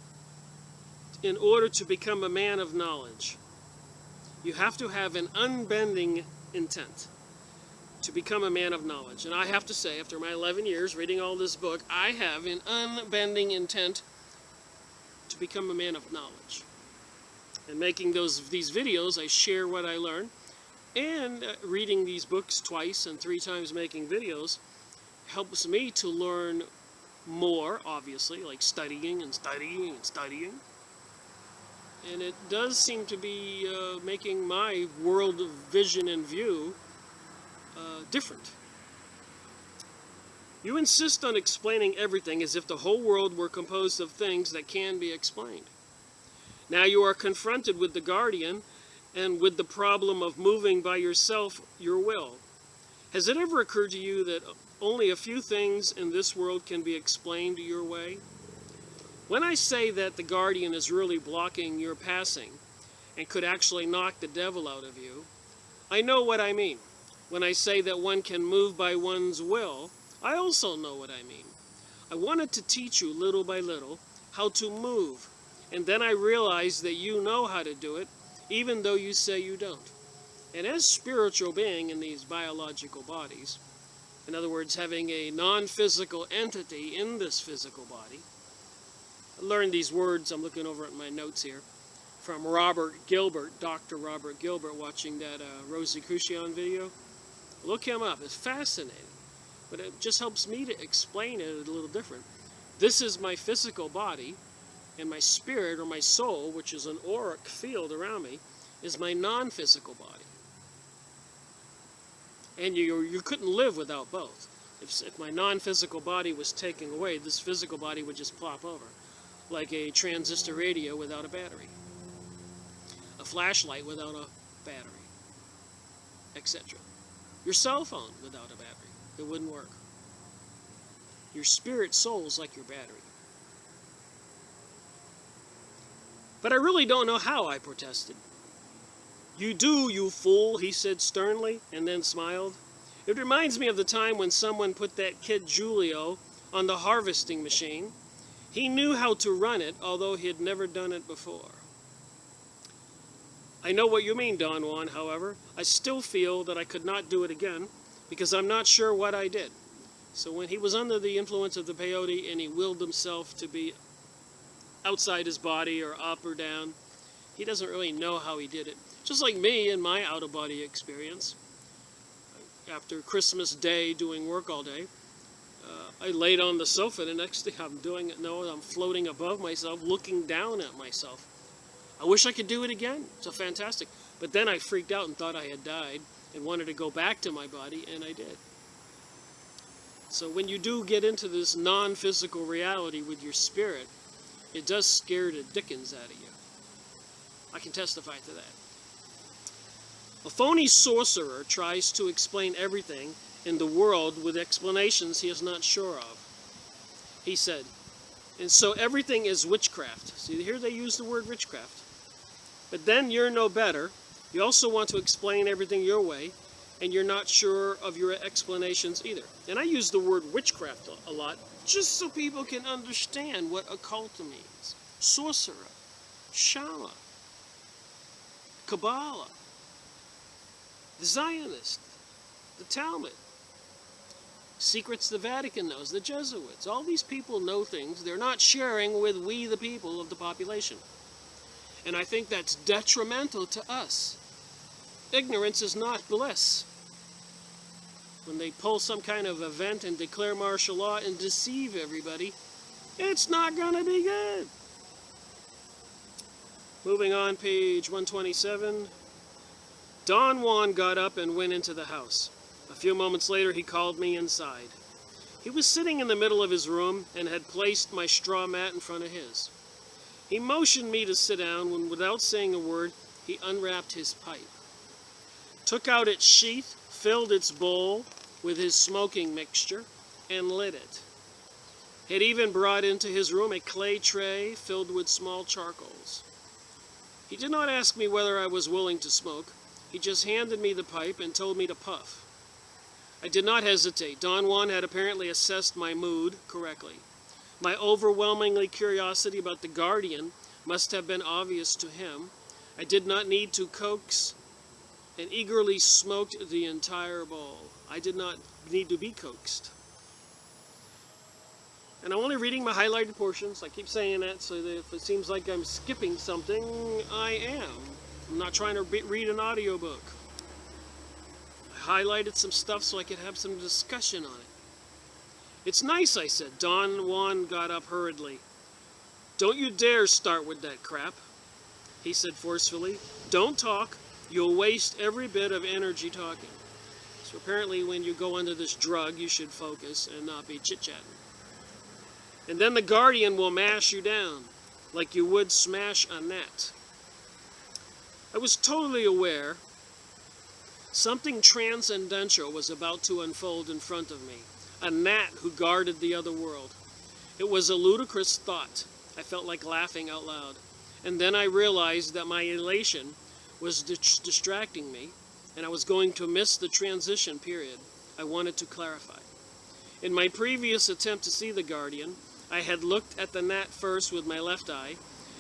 in order to become a man of knowledge. You have to have an unbending intent to become a man of knowledge." And I have to say, after my 11 years reading all this book, I have an unbending intent to become a man of knowledge. And making these videos, I share what I learn. And reading these books twice and 3 times making videos helps me to learn more, obviously, like studying and studying and studying. And it does seem to be making my world vision and view different. You insist on explaining everything as if the whole world were composed of things that can be explained. Now you are confronted with the guardian and with the problem of moving by yourself your will. Has it ever occurred to you that only a few things in this world can be explained your way? When I say that the guardian is really blocking your passing and could actually knock the devil out of you, I know what I mean. When I say that one can move by one's will, I also know what I mean. I wanted to teach you little by little how to move, and then I realized that you know how to do it, even though you say you don't. And as spiritual being in these biological bodies, in other words, having a non-physical entity in this physical body, I learned these words, I'm looking over at my notes here, from Robert Gilbert, Dr. Robert Gilbert, watching that Rosie Crucian video. Look him up, it's fascinating. But it just helps me to explain it a little different. This is my physical body, and my spirit or my soul, which is an auric field around me, is my non-physical body. And you couldn't live without both. If my non-physical body was taken away, this physical body would just plop over, like a transistor radio without a battery, a flashlight without a battery, etc. Your cell phone without a battery, it wouldn't work. Your spirit soul is like your battery. But I really don't know how, I protested. "You do, you fool," he said sternly, and then smiled. "It reminds me of the time when someone put that kid Julio on the harvesting machine. He knew how to run it, although he had never done it before." I know what you mean, Don Juan, however. I still feel that I could not do it again, because I'm not sure what I did. So when he was under the influence of the peyote and he willed himself to be outside his body or up or down, he doesn't really know how he did it. Just like me in my out-of-body experience. After Christmas Day doing work all day, I laid on the sofa. The next thing I'm doing it, I'm floating above myself, looking down at myself. I wish I could do it again. It's so fantastic. But then I freaked out and thought I had died and wanted to go back to my body, and I did. So when you do get into this non-physical reality with your spirit, it does scare the dickens out of you. I can testify to that. A phony sorcerer tries to explain everything in the world with explanations he is not sure of. He said, and so everything is witchcraft. See, here they use the word witchcraft. But then you're no better. You also want to explain everything your way, and you're not sure of your explanations either. And I use the word witchcraft a lot, just so people can understand what occult means. Sorcerer, shaman, Kabbalah, the Zionists, the Talmud, secrets the Vatican knows, the Jesuits. All these people know things they're not sharing with we, the people of the population. And I think that's detrimental to us. Ignorance is not bliss. When they pull some kind of event and declare martial law and deceive everybody, it's not going to be good. Moving on, page 127. Don Juan got up and went into the house. A few moments later, he called me inside. He was sitting in the middle of his room and had placed my straw mat in front of his. He motioned me to sit down when, without saying a word, he unwrapped his pipe, took out its sheath, filled its bowl with his smoking mixture, and lit it. He had even brought into his room a clay tray filled with small charcoals. He did not ask me whether I was willing to smoke. He just handed me the pipe and told me to puff. I did not hesitate. Don Juan had apparently assessed my mood correctly. My overwhelming curiosity about the Guardian must have been obvious to him. I did not need to coax and eagerly smoked the entire bowl. I did not need to be coaxed. And I'm only reading my highlighted portions. I keep saying that so that if it seems like I'm skipping something, I am. I'm not trying to read an audiobook. I highlighted some stuff so I could have some discussion on it. It's nice, I said. Don Juan got up hurriedly. Don't you dare start with that crap, he said forcefully. Don't talk. You'll waste every bit of energy talking. So apparently when you go under this drug, you should focus and not be chit-chatting. And then the Guardian will mash you down like you would smash a gnat. I was totally aware something transcendental was about to unfold in front of me. A gnat who guarded the other world. It was a ludicrous thought. I felt like laughing out loud. And then I realized that my elation was distracting me, and I was going to miss the transition period I wanted to clarify. In my previous attempt to see the Guardian, I had looked at the gnat first with my left eye,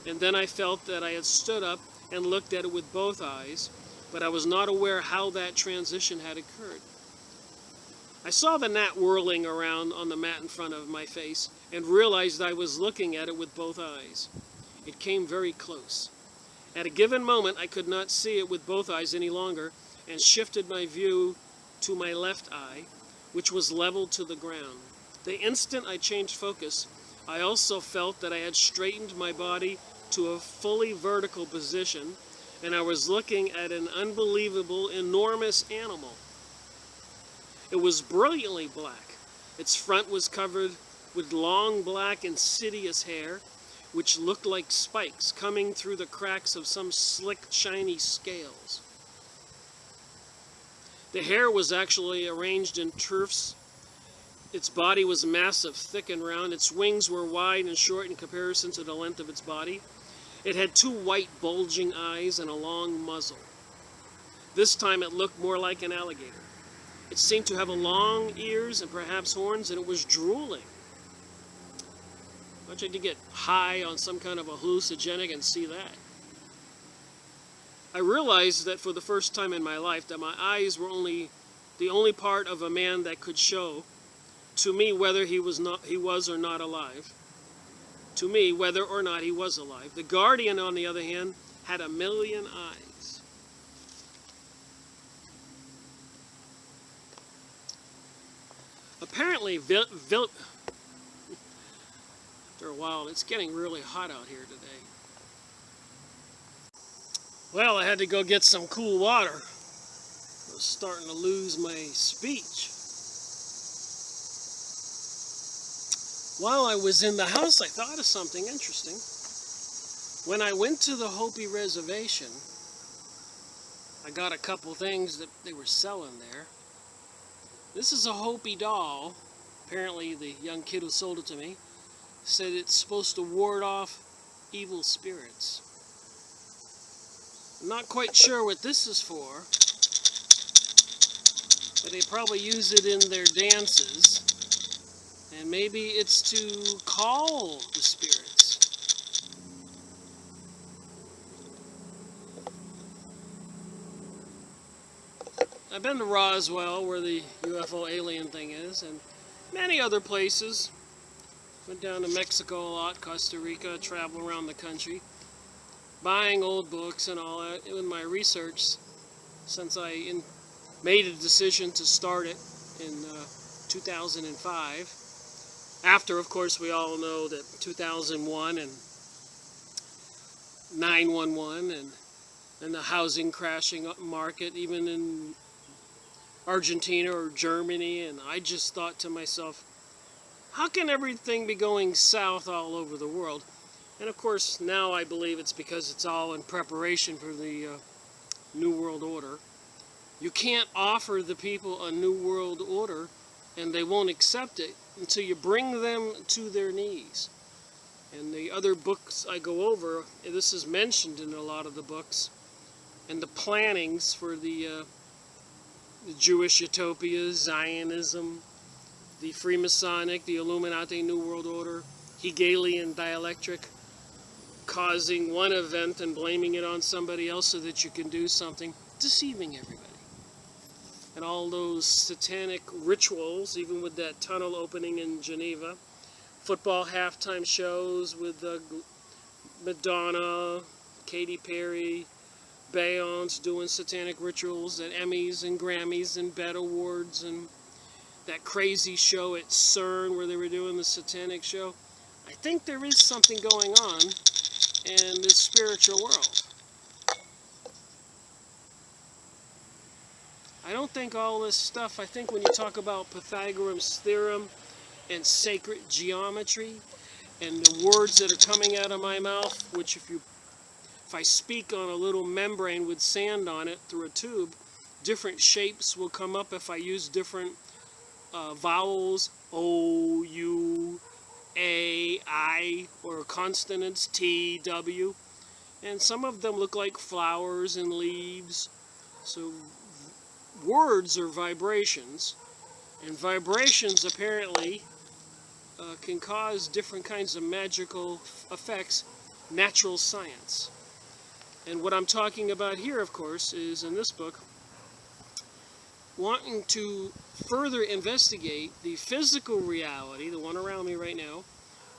and then I felt that I had stood up and looked at it with both eyes, but I was not aware how that transition had occurred. I saw the gnat whirling around on the mat in front of my face and realized I was looking at it with both eyes. It came very close. At a given moment, I could not see it with both eyes any longer and shifted my view to my left eye, which was level to the ground. The instant I changed focus, I also felt that I had straightened my body to a fully vertical position, and I was looking at an unbelievable, enormous animal. It was brilliantly black. Its front was covered with long, black, insidious hair, which looked like spikes coming through the cracks of some slick, shiny scales. The hair was actually arranged in tufts. Its body was massive, thick and round. Its wings were wide and short in comparison to the length of its body. It had two white, bulging eyes and a long muzzle. This time it looked more like an alligator. It seemed to have long ears and perhaps horns, and it was drooling. I want you to get high on some kind of a hallucinogenic and see that. I realized that for the first time in my life that my eyes were the only part of a man that could show to me whether he was or not alive. To me, whether or not he was alive. The Guardian, on the other hand, had 1,000,000 eyes. Apparently, after a while, it's getting really hot out here today. Well, I had to go get some cool water. I was starting to lose my speech. While I was in the house, I thought of something interesting. When I went to the Hopi reservation, I got a couple things that they were selling there. This is a Hopi doll. Apparently, the young kid who sold it to me said it's supposed to ward off evil spirits. I'm not quite sure what this is for, but they probably use it in their dances. And maybe it's to call the spirits. I've been to Roswell, where the UFO alien thing is, and many other places. Went down to Mexico a lot, Costa Rica, travel around the country, buying old books and all that. In my research, since I made a decision to start it in 2005, after, of course, we all know that 2001 and 9/11 and the housing crashing market, even in Argentina or Germany, and I just thought to myself, how can everything be going south all over the world? And of course, now I believe it's because it's all in preparation for the New World Order. You can't offer the people a New World Order, and they won't accept it until you bring them to their knees. And the other books I go over, this is mentioned in a lot of the books, and the plannings for the Jewish utopia, Zionism, the Freemasonic, the Illuminati New World Order, Hegelian dialectic, causing one event and blaming it on somebody else so that you can do something, deceiving everybody. And all those satanic rituals, even with that tunnel opening in Geneva, football halftime shows with Madonna, Katy Perry, Beyonce doing satanic rituals at Emmys and Grammys and BET Awards, and that crazy show at CERN where they were doing the satanic show. I think there is something going on in this spiritual world. I don't think all this stuff, I think when you talk about Pythagoras' theorem and sacred geometry and the words that are coming out of my mouth, which if I speak on a little membrane with sand on it through a tube, different shapes will come up if I use different vowels, O, U, A, I, or consonants, T, W. And some of them look like flowers and leaves. So words are vibrations, and vibrations apparently can cause different kinds of magical effects, natural science. And what I'm talking about here, of course, is in this book, wanting to further investigate the physical reality, the one around me right now,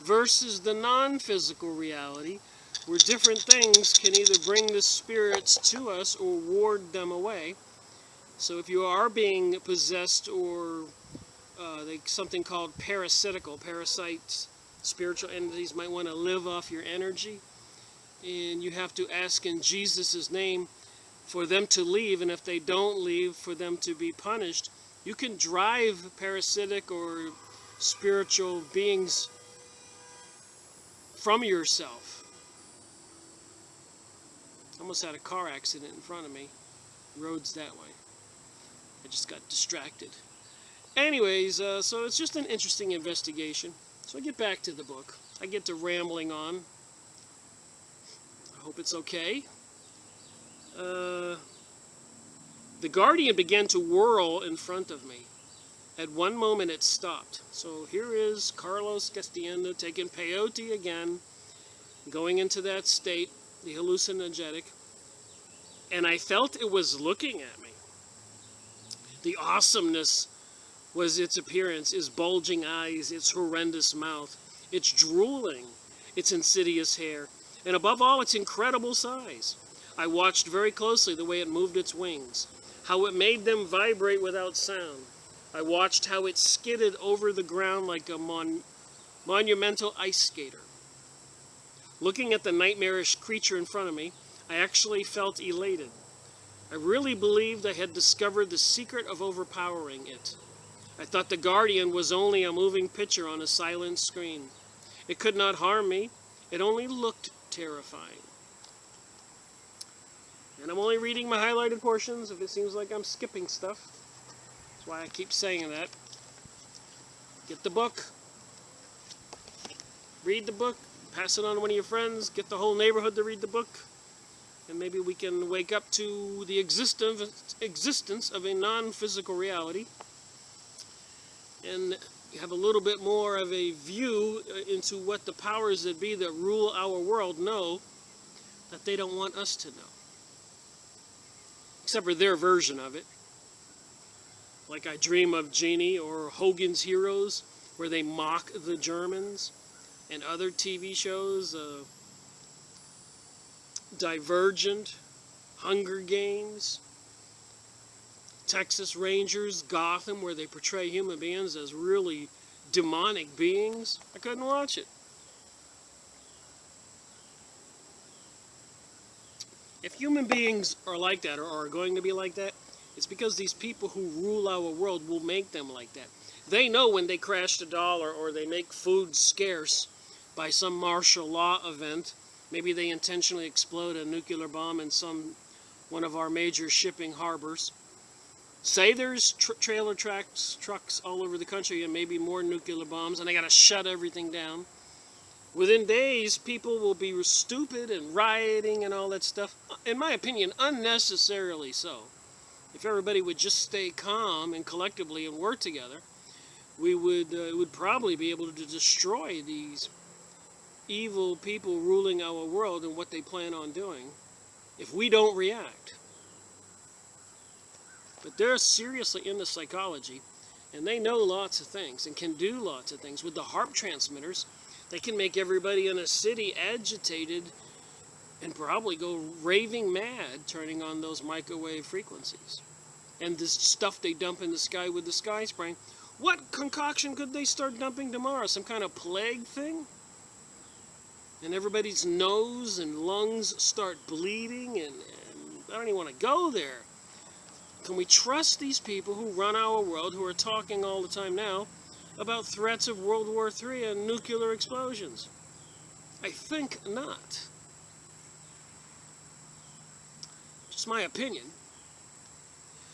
versus the non-physical reality, where different things can either bring the spirits to us or ward them away. So if you are being possessed or something called parasites, spiritual entities might want to live off your energy, and you have to ask in Jesus' name for them to leave, and if they don't leave, for them to be punished. You can drive parasitic or spiritual beings from yourself. Almost had a car accident in front of me. Road's that way. I just got distracted. Anyways, so it's just an interesting investigation. So I get back to the book. I get to rambling on. I hope it's okay. The Guardian began to whirl in front of me. At one moment it stopped. So here is Carlos Castaneda taking peyote again, going into that state, the hallucinogenic, and I felt it was looking at me. The awesomeness was its appearance, its bulging eyes, its horrendous mouth, its drooling, its insidious hair, and above all, its incredible size. I watched very closely the way it moved its wings, how it made them vibrate without sound. I watched how it skidded over the ground like a monumental ice skater. Looking at the nightmarish creature in front of me, I actually felt elated. I really believed I had discovered the secret of overpowering it. I thought the Guardian was only a moving picture on a silent screen. It could not harm me. It only looked terrifying. And I'm only reading my highlighted portions if it seems like I'm skipping stuff. That's why I keep saying that. Get the book. Read the book. Pass it on to one of your friends. Get the whole neighborhood to read the book. And maybe we can wake up to the existence of a non-physical reality and have a little bit more of a view into what the powers that be that rule our world know that they don't want us to know. Except for their version of it. like I Dream of Jeannie or Hogan's Heroes, where they mock the Germans, and other TV shows, Divergent, Hunger Games, Texas Rangers, Gotham, where they portray human beings as really demonic beings. I couldn't watch it. If human beings are like that, or are going to be like that, it's because these people who rule our world will make them like that. They know when they crash the dollar or they make food scarce by some martial law event. Maybe they intentionally explode a nuclear bomb in one of our major shipping harbors. Say there's trailer trucks all over the country and maybe more nuclear bombs, and they got to shut everything down. Within days, people will be stupid and rioting and all that stuff. In my opinion, unnecessarily so. If everybody would just stay calm and collectively and work together, we would probably be able to destroy these evil people ruling our world and what they plan on doing if we don't react. But they're seriously into psychology, and they know lots of things and can do lots of things. With the HARP transmitters, they can make everybody in a city agitated and probably go raving mad turning on those microwave frequencies. And this stuff they dump in the sky with the sky spraying. What concoction could they start dumping tomorrow? Some kind of plague thing? And everybody's nose and lungs start bleeding, and I don't even want to go there. Can we trust these people who run our world, who are talking all the time now about threats of World War III and nuclear explosions? I think not. Just my opinion.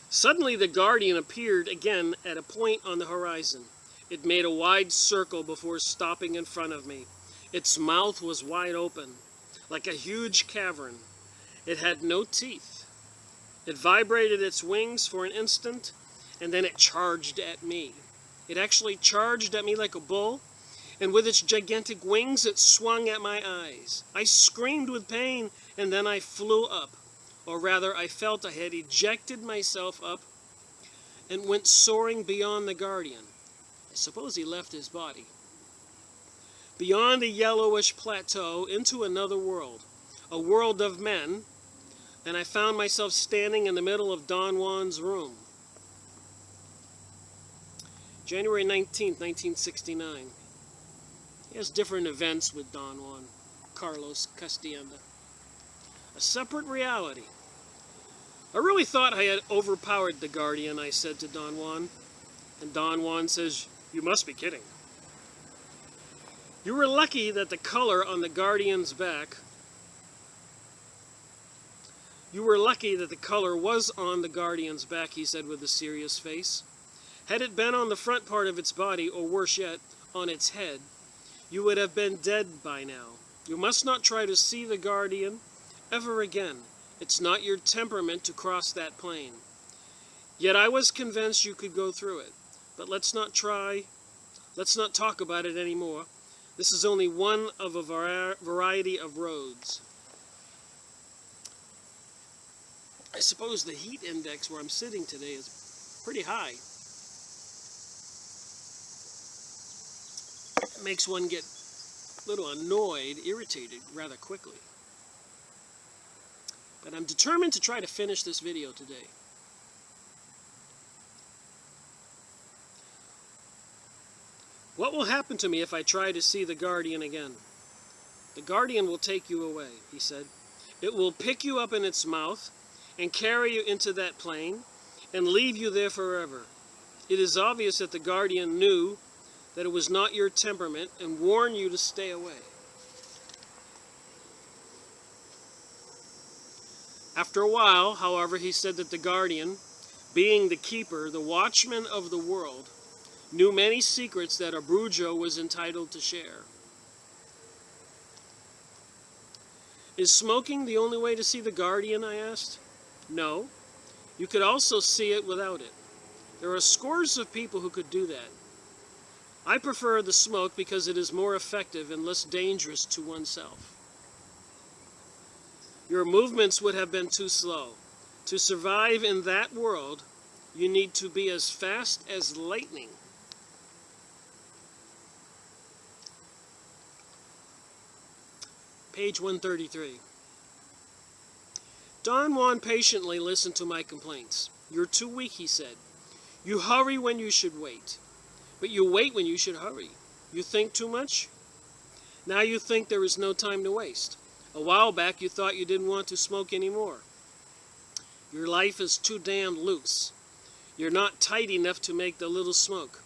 Suddenly the Guardian appeared again at a point on the horizon. It made a wide circle before stopping in front of me. Its mouth was wide open, like a huge cavern. It had no teeth. It vibrated its wings for an instant, and then it charged at me. It actually charged at me like a bull, and with its gigantic wings it swung at my eyes. I screamed with pain, and then I flew up. Or rather, I felt I had ejected myself up and went soaring beyond the Guardian. I suppose he left his body. Beyond a yellowish plateau into another world, a world of men, and I found myself standing in the middle of Don Juan's room. January 19th, 1969. He has different events with Don Juan, Carlos Castaneda. A separate reality. I really thought I had overpowered the Guardian, I said to Don Juan. And Don Juan says, "You must be kidding. You were lucky that the color on the Guardian's back was on the Guardian's back," he said with a serious face. "Had it been on the front part of its body, or worse yet, on its head, you would have been dead by now. You must not try to see the Guardian ever again. It's not your temperament to cross that plane. Yet I was convinced you could go through it. But let's not talk about it anymore. This is only one of a variety of roads." I suppose the heat index where I'm sitting today is pretty high. It makes one get a little annoyed, irritated rather quickly. But I'm determined to try to finish this video today. What will happen to me if I try to see the Guardian again? The Guardian will take you away, he said. It will pick you up in its mouth and carry you into that plane and leave you there forever. It is obvious that the Guardian knew that it was not your temperament and warned you to stay away. After a while, however, he said that the Guardian, being the keeper, the watchman of the world, knew many secrets that a Brujo was entitled to share. Is smoking the only way to see the Guardian, I asked. No. You could also see it without it. There are scores of people who could do that. I prefer the smoke because it is more effective and less dangerous to oneself. Your movements would have been too slow. To survive in that world, You need to be as fast as lightning. Page 133. Don Juan patiently listened to my complaints. You're too weak, he said. You hurry when you should wait, but you wait when you should hurry. You think too much? Now you think there is no time to waste. A while back you thought you didn't want to smoke anymore. Your life is too damned loose. You're not tight enough to make the little smoke.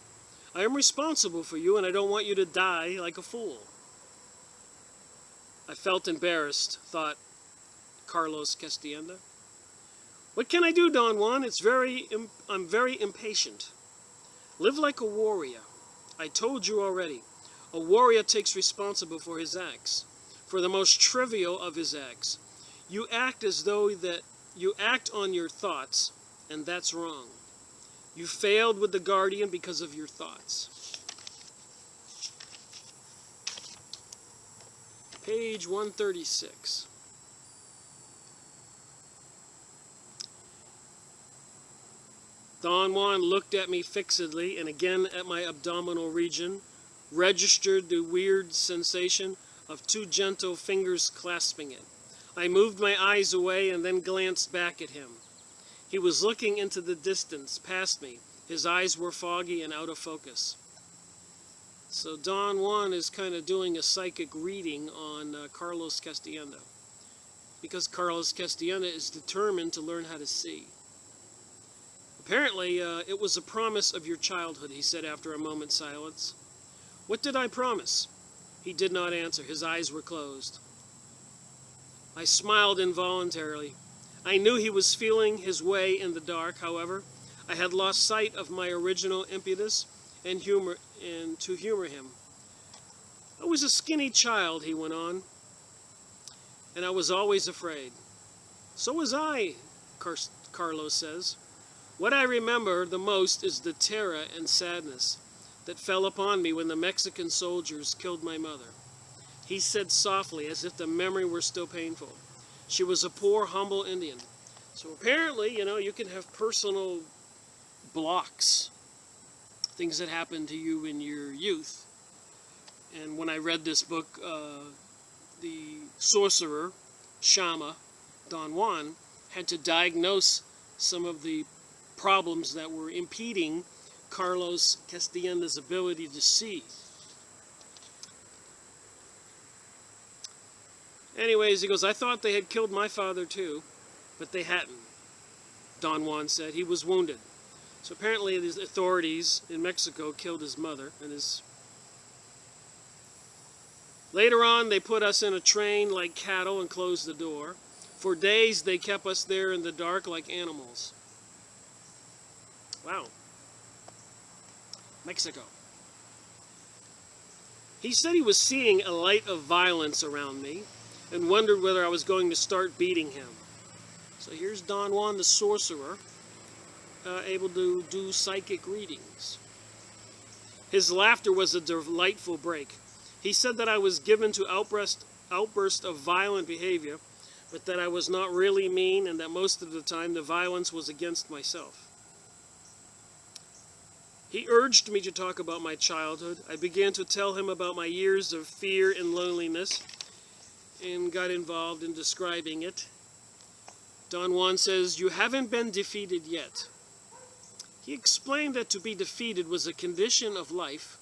I am responsible for you, and I don't want you to die like a fool. I felt embarrassed, thought Carlos Castaneda. What can I do, Don Juan? I'm very impatient. Live like a warrior. I told you already. A warrior takes responsibility for his acts, for the most trivial of his acts. You act as though that you act on your thoughts, and that's wrong. You failed with the guardian because of your thoughts. Page 136. Don Juan looked at me fixedly and again at my abdominal region, registered the weird sensation of two gentle fingers clasping it. I moved my eyes away and then glanced back at him. He was looking into the distance, past me. His eyes were foggy and out of focus. So Don Juan is kind of doing a psychic reading on Carlos Castaneda, because Carlos Castaneda is determined to learn how to see. Apparently, it was a promise of your childhood, he said after a moment's silence. What did I promise? He did not answer. His eyes were closed. I smiled involuntarily. I knew he was feeling his way in the dark, however. I had lost sight of my original impetus and to humor him. I was a skinny child, he went on, and I was always afraid. So was I, Carlos says. What I remember the most is the terror and sadness that fell upon me when the Mexican soldiers killed my mother. He said softly, as if the memory were still painful. She was a poor, humble Indian. So apparently, you can have personal blocks, things that happened to you in your youth. And when I read this book, the sorcerer, Shama, Don Juan, had to diagnose some of the problems that were impeding Carlos Castaneda's ability to see. Anyways, he goes, I thought they had killed my father too, but they hadn't, Don Juan said. He was wounded. So apparently the authorities in Mexico killed his mother and his... Later on, they put us in a train like cattle and closed the door. For days, they kept us there in the dark like animals. Wow. Mexico. He said he was seeing a light of violence around me and wondered whether I was going to start beating him. So here's Don Juan the sorcerer, able to do psychic readings. His laughter was a delightful break. He said that I was given to outburst of violent behavior, but that I was not really mean and that most of the time the violence was against myself. He urged me to talk about my childhood. I began to tell him about my years of fear and loneliness and got involved in describing it. Don Juan says, you haven't been defeated yet. He explained that to be defeated was a condition of life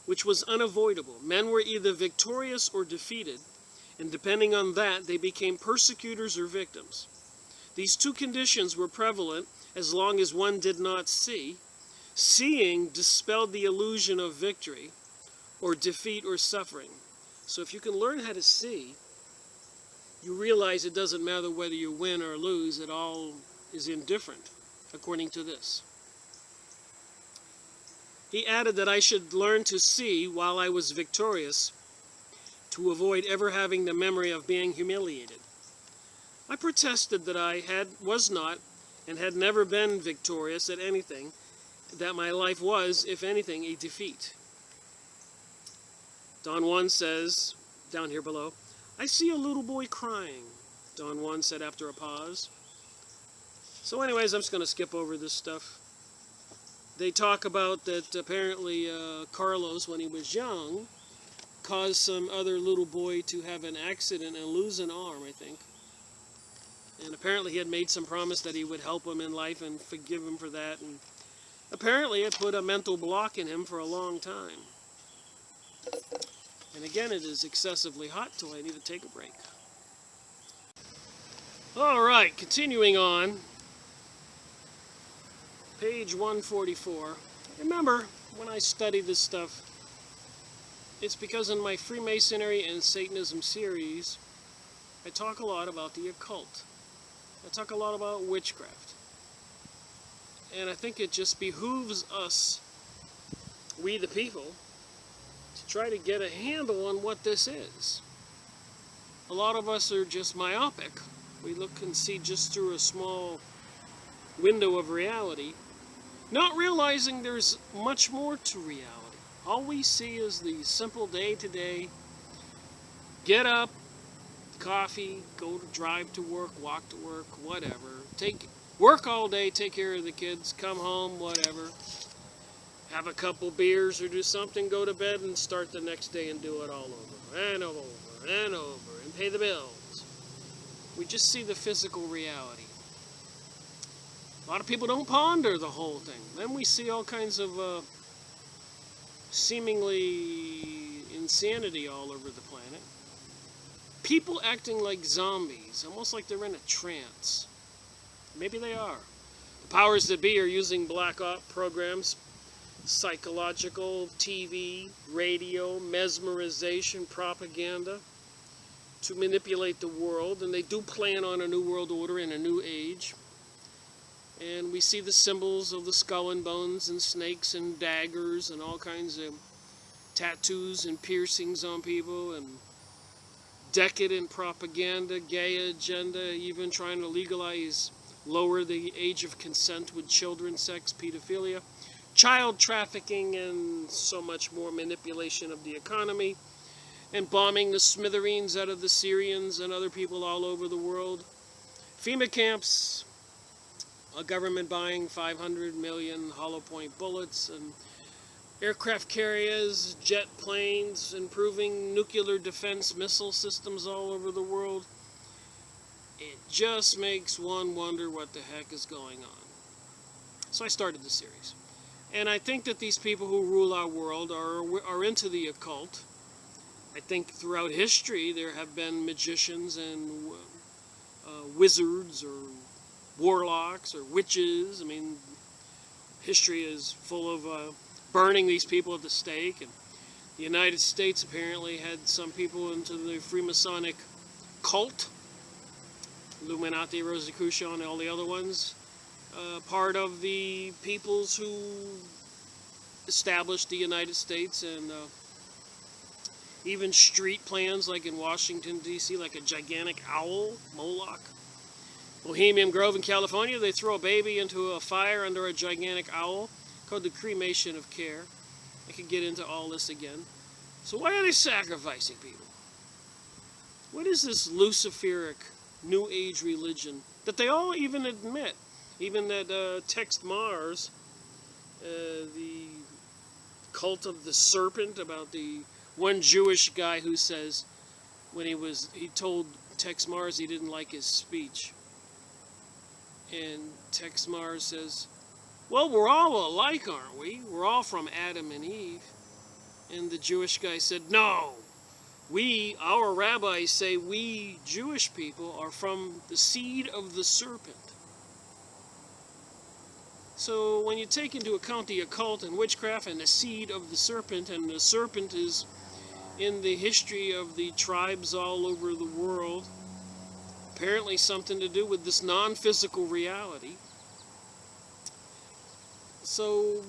which was unavoidable. Men were either victorious or defeated, and depending on that, they became persecutors or victims. These two conditions were prevalent as long as one did not see. Seeing dispelled the illusion of victory or defeat or suffering. So if you can learn how to see, you realize it doesn't matter whether you win or lose, it all is indifferent, according to this. He added that I should learn to see while I was victorious to avoid ever having the memory of being humiliated. I protested that I was not and had never been victorious at anything, that my life was, if anything, a defeat. Don Juan says, down here below, I see a little boy crying, Don Juan said after a pause. So anyways, I'm just going to skip over this stuff. They talk about that apparently Carlos, when he was young, caused some other little boy to have an accident and lose an arm, I think. And apparently he had made some promise that he would help him in life and forgive him for that. And apparently it put a mental block in him for a long time. And again, it is excessively hot, so I need to take a break. All right, continuing on. Page 144. Remember, when I study this stuff, it's because in my Freemasonry and Satanism series, I talk a lot about the occult. I talk a lot about witchcraft. And I think it just behooves us, we the people, to try to get a handle on what this is. A lot of us are just myopic. We look and see just through a small window of reality, not realizing there's much more to reality. All we see is the simple day-to-day, get up, coffee, drive to work, walk to work, whatever. Work all day, take care of the kids, come home, whatever. Have a couple beers or do something, go to bed and start the next day and do it all over and over and over and pay the bills. We just see the physical reality. A lot of people don't ponder the whole thing. Then we see all kinds of seemingly insanity all over the planet. People acting like zombies, almost like they're in a trance. Maybe they are. The powers that be are using black op programs, psychological, TV, radio, mesmerization, propaganda to manipulate the world, and they do plan on a new world order and a new age. And we see the symbols of the skull and bones and snakes and daggers and all kinds of tattoos and piercings on people and decadent propaganda, gay agenda, even trying to lower the age of consent with children, sex, pedophilia, child trafficking, and so much more manipulation of the economy, and bombing the smithereens out of the Syrians and other people all over the world. FEMA camps, a government buying 500 million hollow point bullets, and aircraft carriers, jet planes, improving nuclear defense missile systems all over the world. It just makes one wonder what the heck is going on. So I started the series. And I think that these people who rule our world are into the occult. I think throughout history there have been magicians and wizards or warlocks or witches. I mean, history is full of burning these people at the stake. And the United States apparently had some people into the Freemasonic cult, Illuminati, Rosicrucian, and all the other ones, part of the peoples who established the United States, and even street plans like in Washington, D.C., like a gigantic owl, Moloch. Bohemian Grove in California, they throw a baby into a fire under a gigantic owl called the cremation of care. I could get into all this again. So why are they sacrificing people? What is this Luciferic New Age religion that they all even admit? Even that text Mars, the cult of the serpent, about the one Jewish guy who says when he told Tex Mars he didn't like his speech. And Tex Mars says, well, we're all alike, aren't we? We're all from Adam and Eve. And the Jewish guy said, no, our rabbis say we Jewish people are from the seed of the serpent. So when you take into account the occult and witchcraft and the seed of the serpent, and the serpent is in the history of the tribes all over the world, apparently something to do with this non-physical reality. So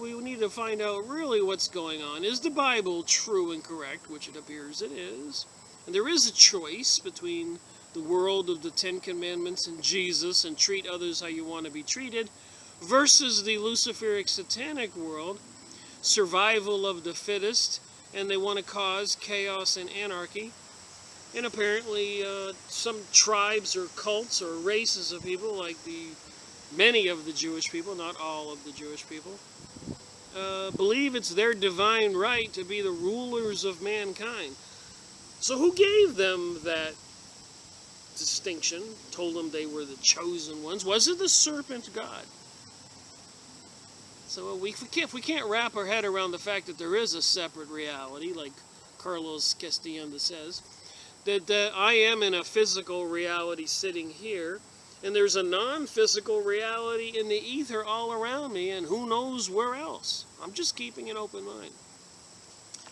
we need to find out really what's going on. Is the Bible true and correct, which it appears it is? And there is a choice between the world of the Ten Commandments and Jesus and treat others how you want to be treated, versus the Luciferic satanic world, survival of the fittest, and they want to cause chaos and anarchy. And apparently some tribes or cults or races of people, like many of the Jewish people, not all of the Jewish people, believe it's their divine right to be the rulers of mankind. So who gave them that distinction, told them they were the chosen ones? Was it the serpent God? So if we can't wrap our head around the fact that there is a separate reality, like Carlos Castaneda says, that I am in a physical reality sitting here, and there's a non-physical reality in the ether all around me, and who knows where else. I'm just keeping an open mind.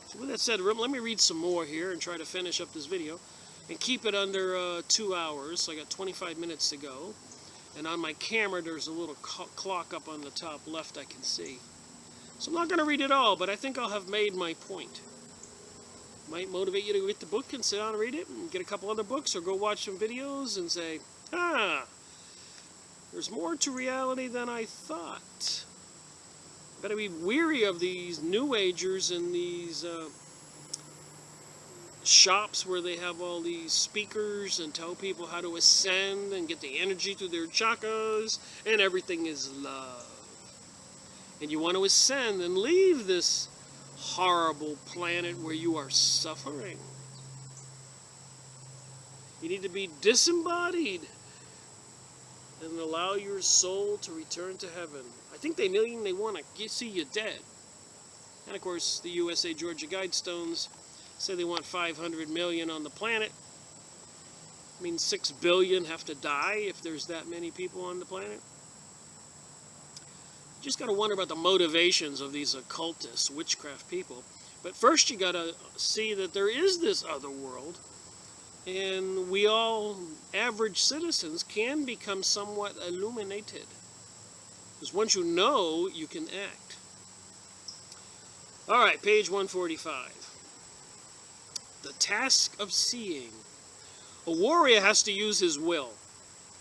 So with that said, let me read some more here and try to finish up this video and keep it under 2 hours. So I got 25 minutes to go. And on my camera, there's a little clock up on the top left I can see. So I'm not going to read it all, but I think I'll have made my point. Might motivate you to get the book and sit down and read it and get a couple other books, or go watch some videos and say, there's more to reality than I thought. Better be weary of these New Agers and these shops where they have all these speakers and tell people how to ascend and get the energy through their chakras, and everything is love. And you want to ascend and leave this horrible planet where you are suffering. You need to be disembodied and allow your soul to return to heaven. I think they want to see you dead. And of course, the USA Georgia Guidestones say they want 500 million on the planet. I mean, 6 billion have to die if there's that many people on the planet. You just got to wonder about the motivations of these occultists, witchcraft people. But first you got to see that there is this other world, and we all, average citizens, can become somewhat illuminated. Because once you know, you can act. All right, page 145. The task of seeing. A warrior has to use his will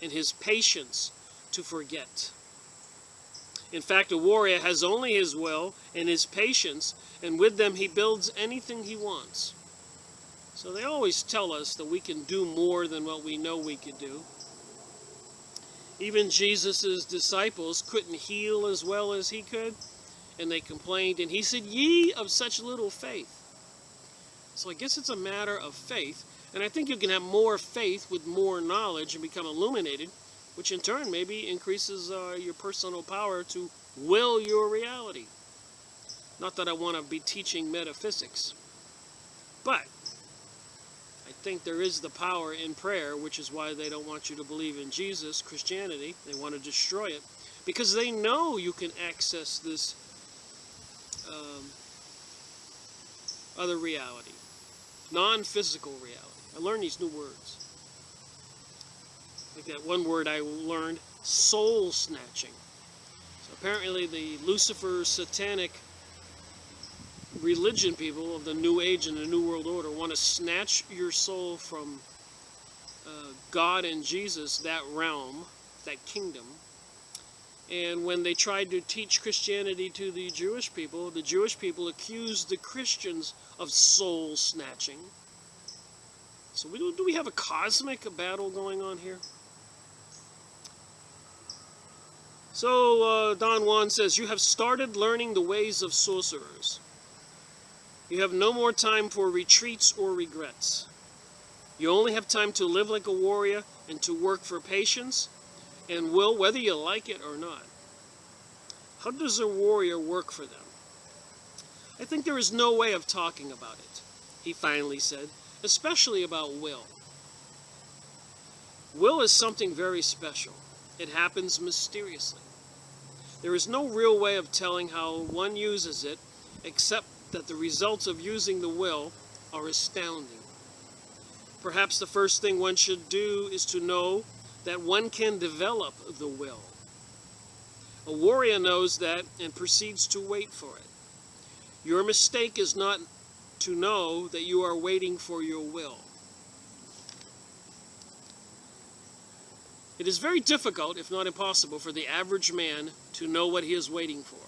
and his patience to forget. In fact, a warrior has only his will and his patience, and with them he builds anything he wants. So they always tell us that we can do more than what we know we could do. Even Jesus' disciples couldn't heal as well as he could, and they complained, and he said, "Ye of such little faith." So I guess it's a matter of faith, and I think you can have more faith with more knowledge and become illuminated, which in turn maybe increases your personal power to will your reality. Not that I want to be teaching metaphysics, but I think there is the power in prayer, which is why they don't want you to believe in Jesus, Christianity. They want to destroy it, because they know you can access this other reality, non-physical reality. I learned these new words. Like that one word I learned, soul snatching. So apparently the Lucifer satanic religion people of the New Age and the New World Order want to snatch your soul from God and Jesus, that realm, that kingdom. And when they tried to teach Christianity to the Jewish people accused the Christians of soul snatching. So do we have a cosmic battle going on here? So Don Juan says, you have started learning the ways of sorcerers. You have no more time for retreats or regrets. You only have time to live like a warrior and to work for patience and will, whether you like it or not. How does a warrior work for them? I think there is no way of talking about it, he finally said, especially about will. Will is something very special. It happens mysteriously. There is no real way of telling how one uses it, except that the results of using the will are astounding. Perhaps the first thing one should do is to know that one can develop the will. A warrior knows that and proceeds to wait for it. Your mistake is not to know that you are waiting for your will. It is very difficult, if not impossible, for the average man to know what he is waiting for.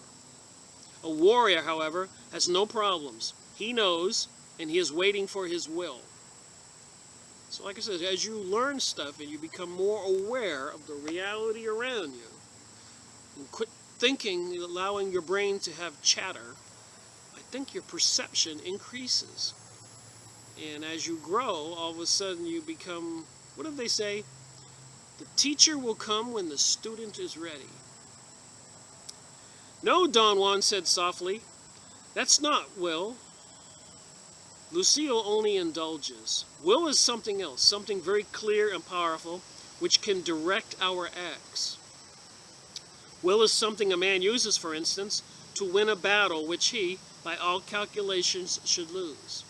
A warrior, however, has no problems. He knows, and he is waiting for his will. So like I said, as you learn stuff and you become more aware of the reality around you, and quit thinking, allowing your brain to have chatter, I think your perception increases. And as you grow, all of a sudden you become, what do they say? The teacher will come when the student is ready. No, Don Juan said softly. That's not will. Lucille only indulges. Will is something else, something very clear and powerful, which can direct our acts. Will is something a man uses, for instance, to win a battle which he, by all calculations, should lose.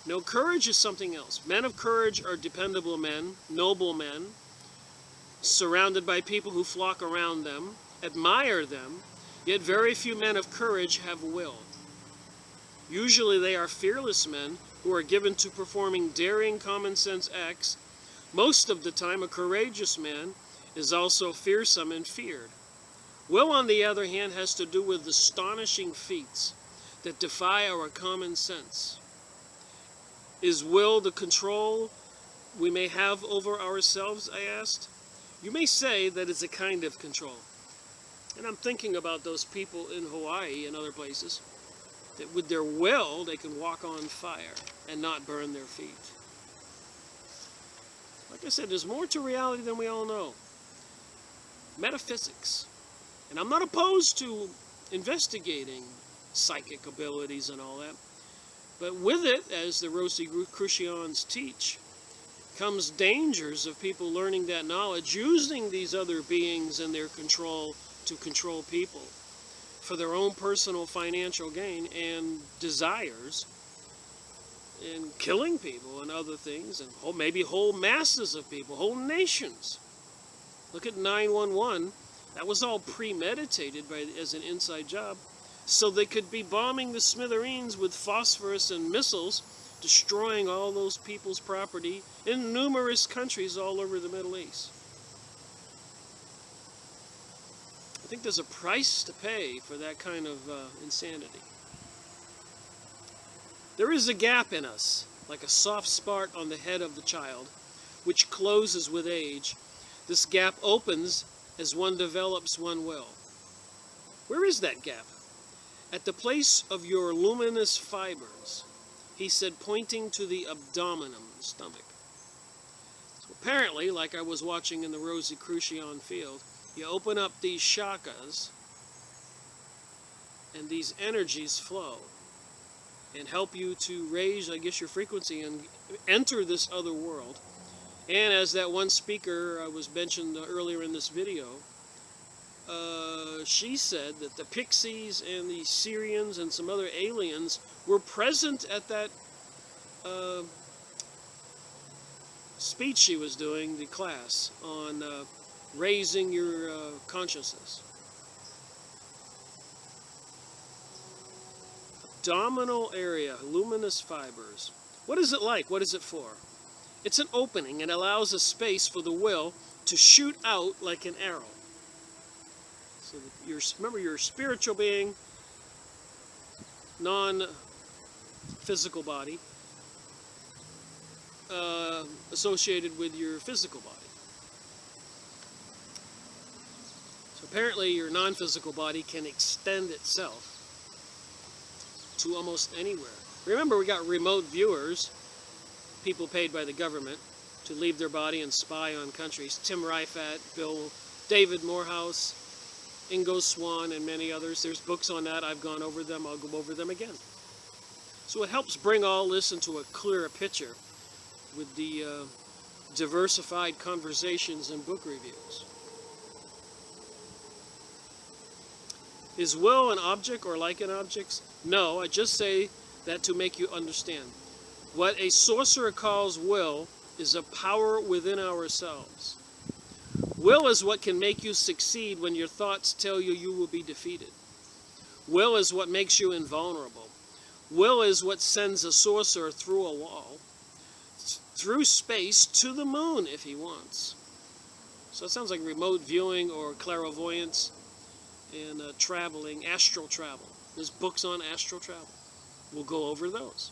No, courage is something else. Men of courage are dependable men, noble men, surrounded by people who flock around them, admire them, yet very few men of courage have will. Usually they are fearless men who are given to performing daring common sense acts. Most of the time a courageous man is also fearsome and feared. Will, on the other hand, has to do with astonishing feats that defy our common sense. Is will the control we may have over ourselves, I asked? You may say that it's a kind of control. And I'm thinking about those people in Hawaii and other places that with their will they can walk on fire and not burn their feet. Like I said, there's more to reality than we all know. Metaphysics. And I'm not opposed to investigating psychic abilities and all that. But with it, as the Rosicrucians teach, comes dangers of people learning that knowledge, using these other beings and their control to control people for their own personal financial gain and desires, and killing people and other things, and maybe whole masses of people, whole nations. Look at 9/11. That was all premeditated as an inside job, so they could be bombing the smithereens with phosphorus and missiles, destroying all those people's property in numerous countries all over the Middle East. I think there's a price to pay for that kind of insanity. There is a gap in us, like a soft spot on the head of the child, which closes with age. This gap opens as one develops one will. Where is that gap? At the place of your luminous fibers, he said, pointing to the abdominum, the stomach. So apparently, like I was watching in the Rosicrucian field, you open up these chakras, and these energies flow and help you to raise, I guess, your frequency and enter this other world. And as that one speaker was mentioned earlier in this video, she said that the Pixies and the Syrians and some other aliens were present at that speech she was doing, the class, on raising your consciousness. Abdominal area, luminous fibers. What is it like? What is it for? It's an opening and allows a space for the will to shoot out like an arrow. So that remember, you're a spiritual being, non-physical body, associated with your physical body. So apparently your non-physical body can extend itself to almost anywhere. Remember, we got remote viewers, people paid by the government to leave their body and spy on countries. Tim Rifat, David Morehouse, Ingo Swann, and many others. There's books on that. I've gone over them. I'll go over them again. So it helps bring all this into a clearer picture with the diversified conversations and book reviews. Is will an object or like an object? No, I just say that to make you understand. What a sorcerer calls will is a power within ourselves. Will is what can make you succeed when your thoughts tell you you will be defeated. Will is what makes you invulnerable. Will is what sends a sorcerer through a wall, through space, to the moon if he wants. So it sounds like remote viewing or clairvoyance and traveling, astral travel. There's books on astral travel. We'll go over those.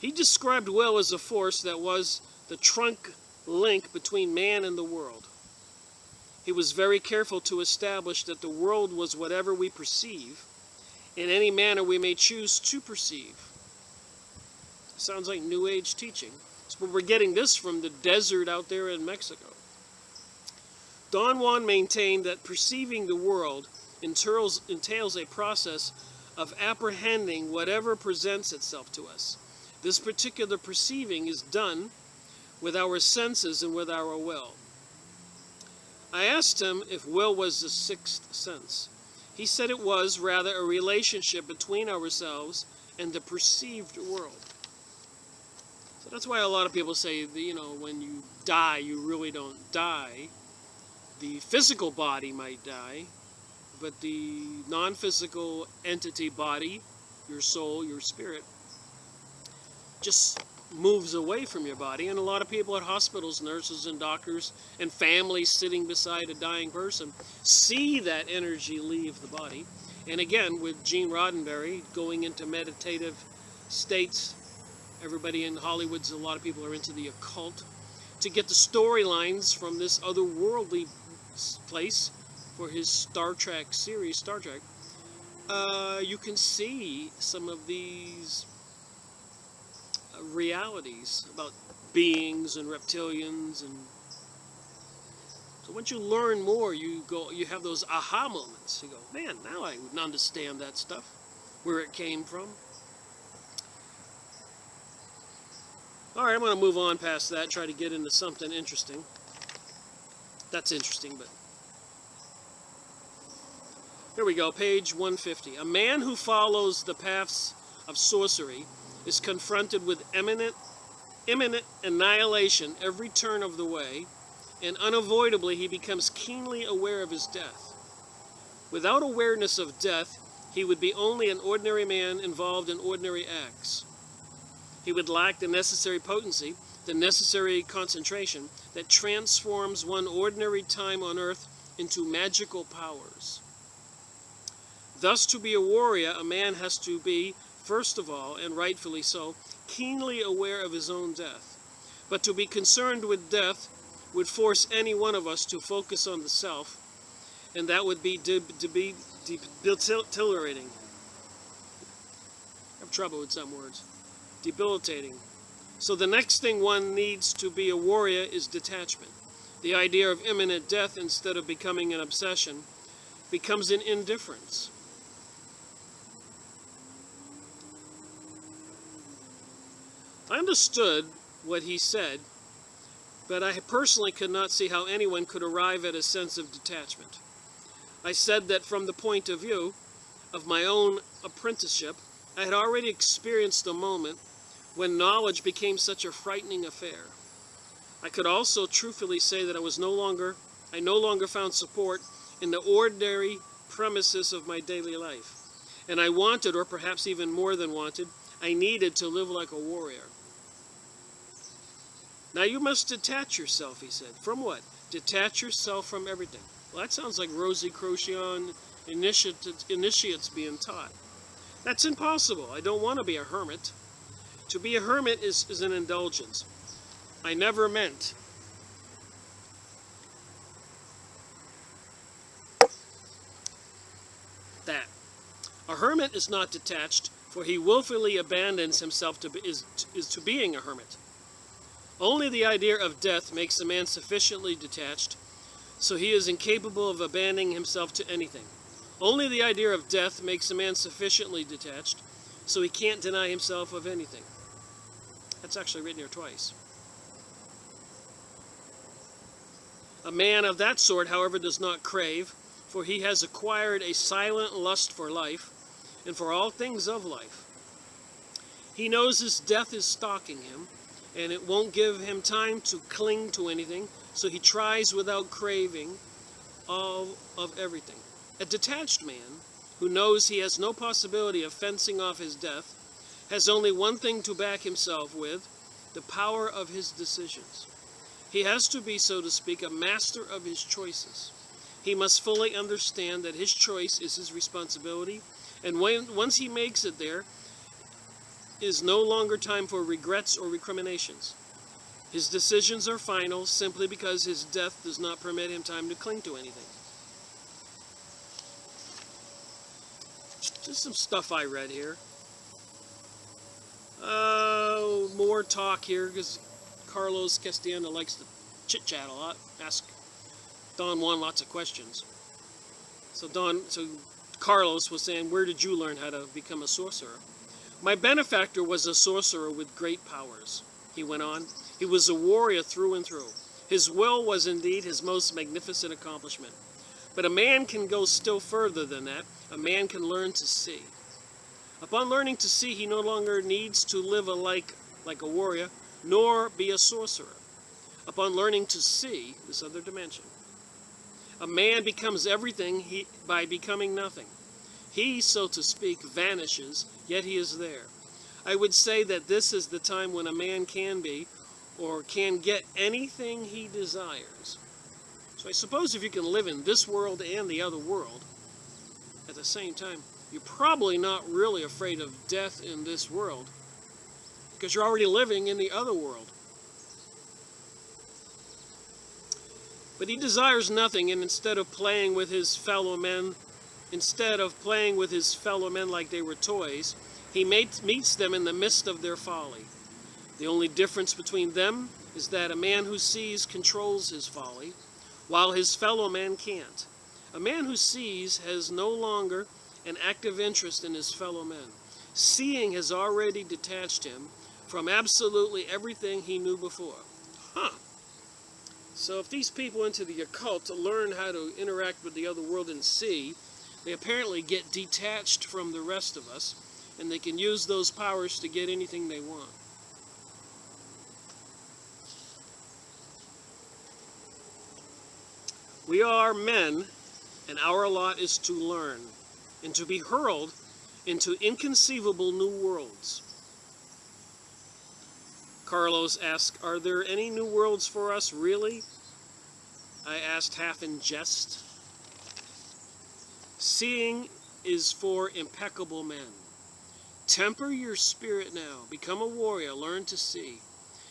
He described will as a force that was the trunk link between man and the world. He was very careful to establish that the world was whatever we perceive, in any manner we may choose to perceive. Sounds like New Age teaching. But we're getting this from the desert out there in Mexico. Don Juan maintained that perceiving the world entails a process of apprehending whatever presents itself to us. This particular perceiving is done with our senses and with our will. I asked him if will was the sixth sense. He said it was rather a relationship between ourselves and the perceived world. So that's why a lot of people say that, when you die, you really don't die. The physical body might die, but the non-physical entity body, your soul, your spirit, just moves away from your body. And a lot of people at hospitals, nurses and doctors and families sitting beside a dying person see that energy leave the body. And again, with Gene Roddenberry going into meditative states, everybody in Hollywood's, a lot of people are into the occult, to get the storylines from this otherworldly place for his Star Trek series, Star Trek. You can see some of these realities about beings and reptilians, and so once you learn more, you have those aha moments. You go, man, now I would understand that stuff, where it came from. All right, I'm going to move on past that, try to get into something interesting. That's interesting, but here we go, page 150. A man who follows the paths of sorcery is confronted with imminent annihilation every turn of the way, and unavoidably he becomes keenly aware of his death. Without awareness of death, he would be only an ordinary man involved in ordinary acts. He would lack the necessary potency, the necessary concentration that transforms one ordinary time on earth into magical powers. Thus, to be a warrior, a man has to be, first of all, and rightfully so, keenly aware of his own death. But to be concerned with death would force any one of us to focus on the self, and that would be debilitating. I have trouble with some words. Debilitating. So the next thing one needs to be a warrior is detachment. The idea of imminent death, instead of becoming an obsession, becomes an indifference. I understood what he said, but I personally could not see how anyone could arrive at a sense of detachment. I said that from the point of view of my own apprenticeship, I had already experienced a moment when knowledge became such a frightening affair. I could also truthfully say that I no longer found support in the ordinary premises of my daily life. And I wanted, or perhaps even more than wanted, I needed to live like a warrior. Now you must detach yourself, he said. From what? Detach yourself from everything. Well, that sounds like Rosie Crochon initiates being taught. That's impossible. I don't want to be a hermit. To be a hermit is an indulgence. I never meant that. A hermit is not detached, for he willfully abandons himself to being a hermit. Only the idea of death makes a man sufficiently detached, so he is incapable of abandoning himself to anything. Only the idea of death makes a man sufficiently detached, so he can't deny himself of anything. That's actually written here twice. A man of that sort, however, does not crave, for he has acquired a silent lust for life and for all things of life. He knows his death is stalking him, and it won't give him time to cling to anything, so he tries without craving all of everything. A detached man, who knows he has no possibility of fencing off his death, has only one thing to back himself with, the power of his decisions. He has to be, so to speak, a master of his choices. He must fully understand that his choice is his responsibility, and once he makes it there, is no longer time for regrets or recriminations. His decisions are final simply because his death does not permit him time to cling to anything. Just some stuff I read here. More talk here because Carlos Castaneda likes to chit-chat a lot, ask Don Juan lots of questions. So Carlos was saying, where did you learn how to become a sorcerer? My benefactor was a sorcerer with great powers, he went on. He was a warrior through and through. His will was indeed his most magnificent accomplishment. But a man can go still further than that. A man can learn to see. Upon learning to see, he no longer needs to live like a warrior, nor be a sorcerer. Upon learning to see, this other dimension, a man becomes everything by becoming nothing. He, so to speak, vanishes, yet he is there. I would say that this is the time when a man can be, or can get anything he desires. So I suppose if you can live in this world and the other world at the same time, you're probably not really afraid of death in this world, because you're already living in the other world. But he desires nothing, and instead of playing with his fellow men like they were toys, he meets them in the midst of their folly. The only difference between them is that a man who sees controls his folly, while his fellow man can't. A man who sees has no longer an active interest in his fellow men. Seeing has already detached him from absolutely everything he knew before. So if these people into the occult to learn how to interact with the other world and see, they apparently get detached from the rest of us, and they can use those powers to get anything they want. We are men, and our lot is to learn, and to be hurled into inconceivable new worlds. Carlos asked, are there any new worlds for us, really? I asked half in jest. Seeing is for impeccable men. Temper your spirit now. Become a warrior. Learn to see.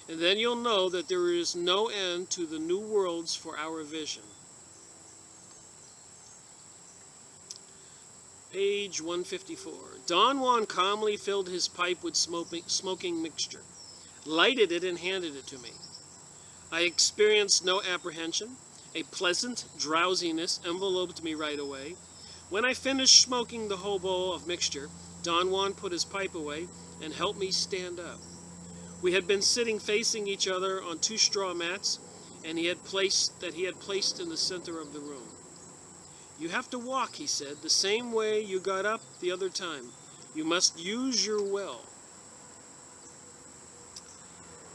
And then you'll know that there is no end to the new worlds for our vision. Page 154. Don Juan calmly filled his pipe with smoking mixture, lighted it, and handed it to me. I experienced no apprehension. A pleasant drowsiness enveloped me right away. When I finished smoking the whole bowl of mixture, Don Juan put his pipe away and helped me stand up. We had been sitting facing each other on 2 straw mats, and he had placed in the center of the room. You have to walk, he said, the same way you got up the other time. You must use your will.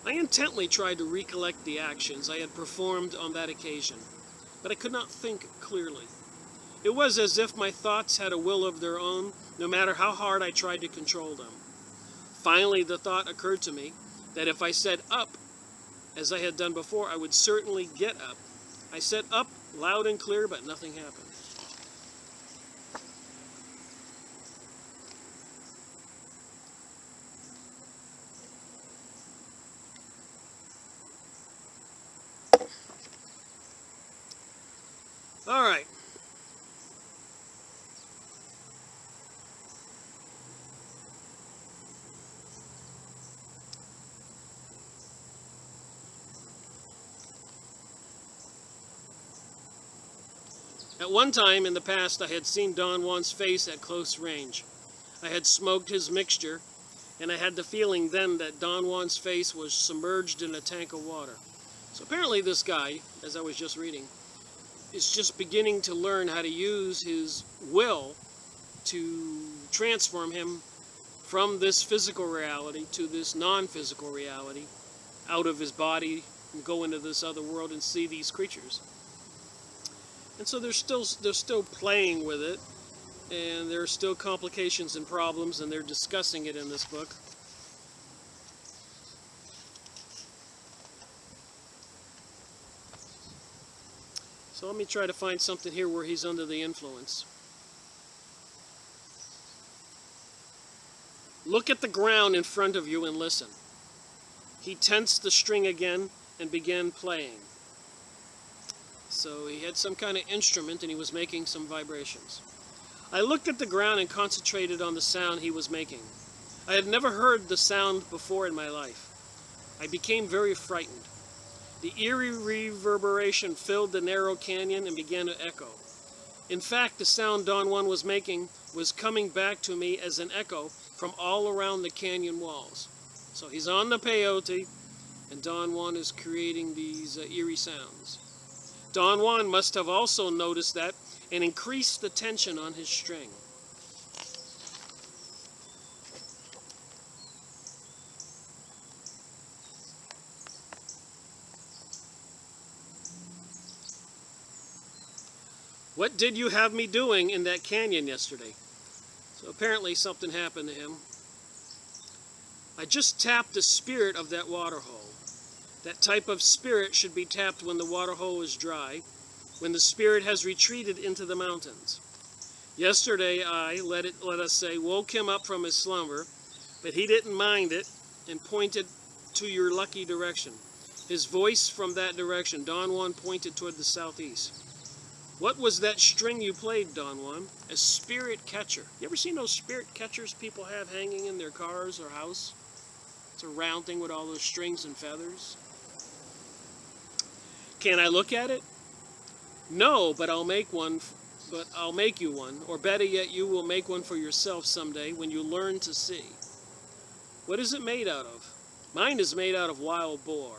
I intently tried to recollect the actions I had performed on that occasion, but I could not think clearly. It was as if my thoughts had a will of their own, no matter how hard I tried to control them. Finally, the thought occurred to me that if I said up, as I had done before, I would certainly get up. I said up loud and clear, but nothing happened. All right. At one time in the past, I had seen Don Juan's face at close range. I had smoked his mixture, and I had the feeling then that Don Juan's face was submerged in a tank of water. So apparently this guy, as I was just reading, is just beginning to learn how to use his will to transform him from this physical reality to this non-physical reality, out of his body, and go into this other world and see these creatures. And so they're still playing with it, and there are still complications and problems, and they're discussing it in this book. So let me try to find something here where he's under the influence. Look at the ground in front of you and listen. He tensed the string again and began playing. So he had some kind of instrument and he was making some vibrations. I looked at the ground and concentrated on the sound he was making. I had never heard the sound before in my life. I became very frightened. The eerie reverberation filled the narrow canyon and began to echo. In fact, the sound Don Juan was making was coming back to me as an echo from all around the canyon walls. So he's on the peyote, and Don Juan is creating these eerie sounds. Don Juan must have also noticed that and increased the tension on his string. What did you have me doing in that canyon yesterday? So apparently something happened to him. I just tapped the spirit of that water hole. That type of spirit should be tapped when the water hole is dry, when the spirit has retreated into the mountains. Yesterday I, let us say, woke him up from his slumber, but he didn't mind it and pointed to your lucky direction. His voice from that direction, Don Juan pointed toward the southeast. What was that string you played, Don Juan? A spirit catcher. You ever seen those spirit catchers people have hanging in their cars or house? It's a round thing with all those strings and feathers. Can I look at it? No, but I'll make one. But I'll make you one. Or better yet, you will make one for yourself someday when you learn to see. What is it made out of? Mine is made out of wild boar.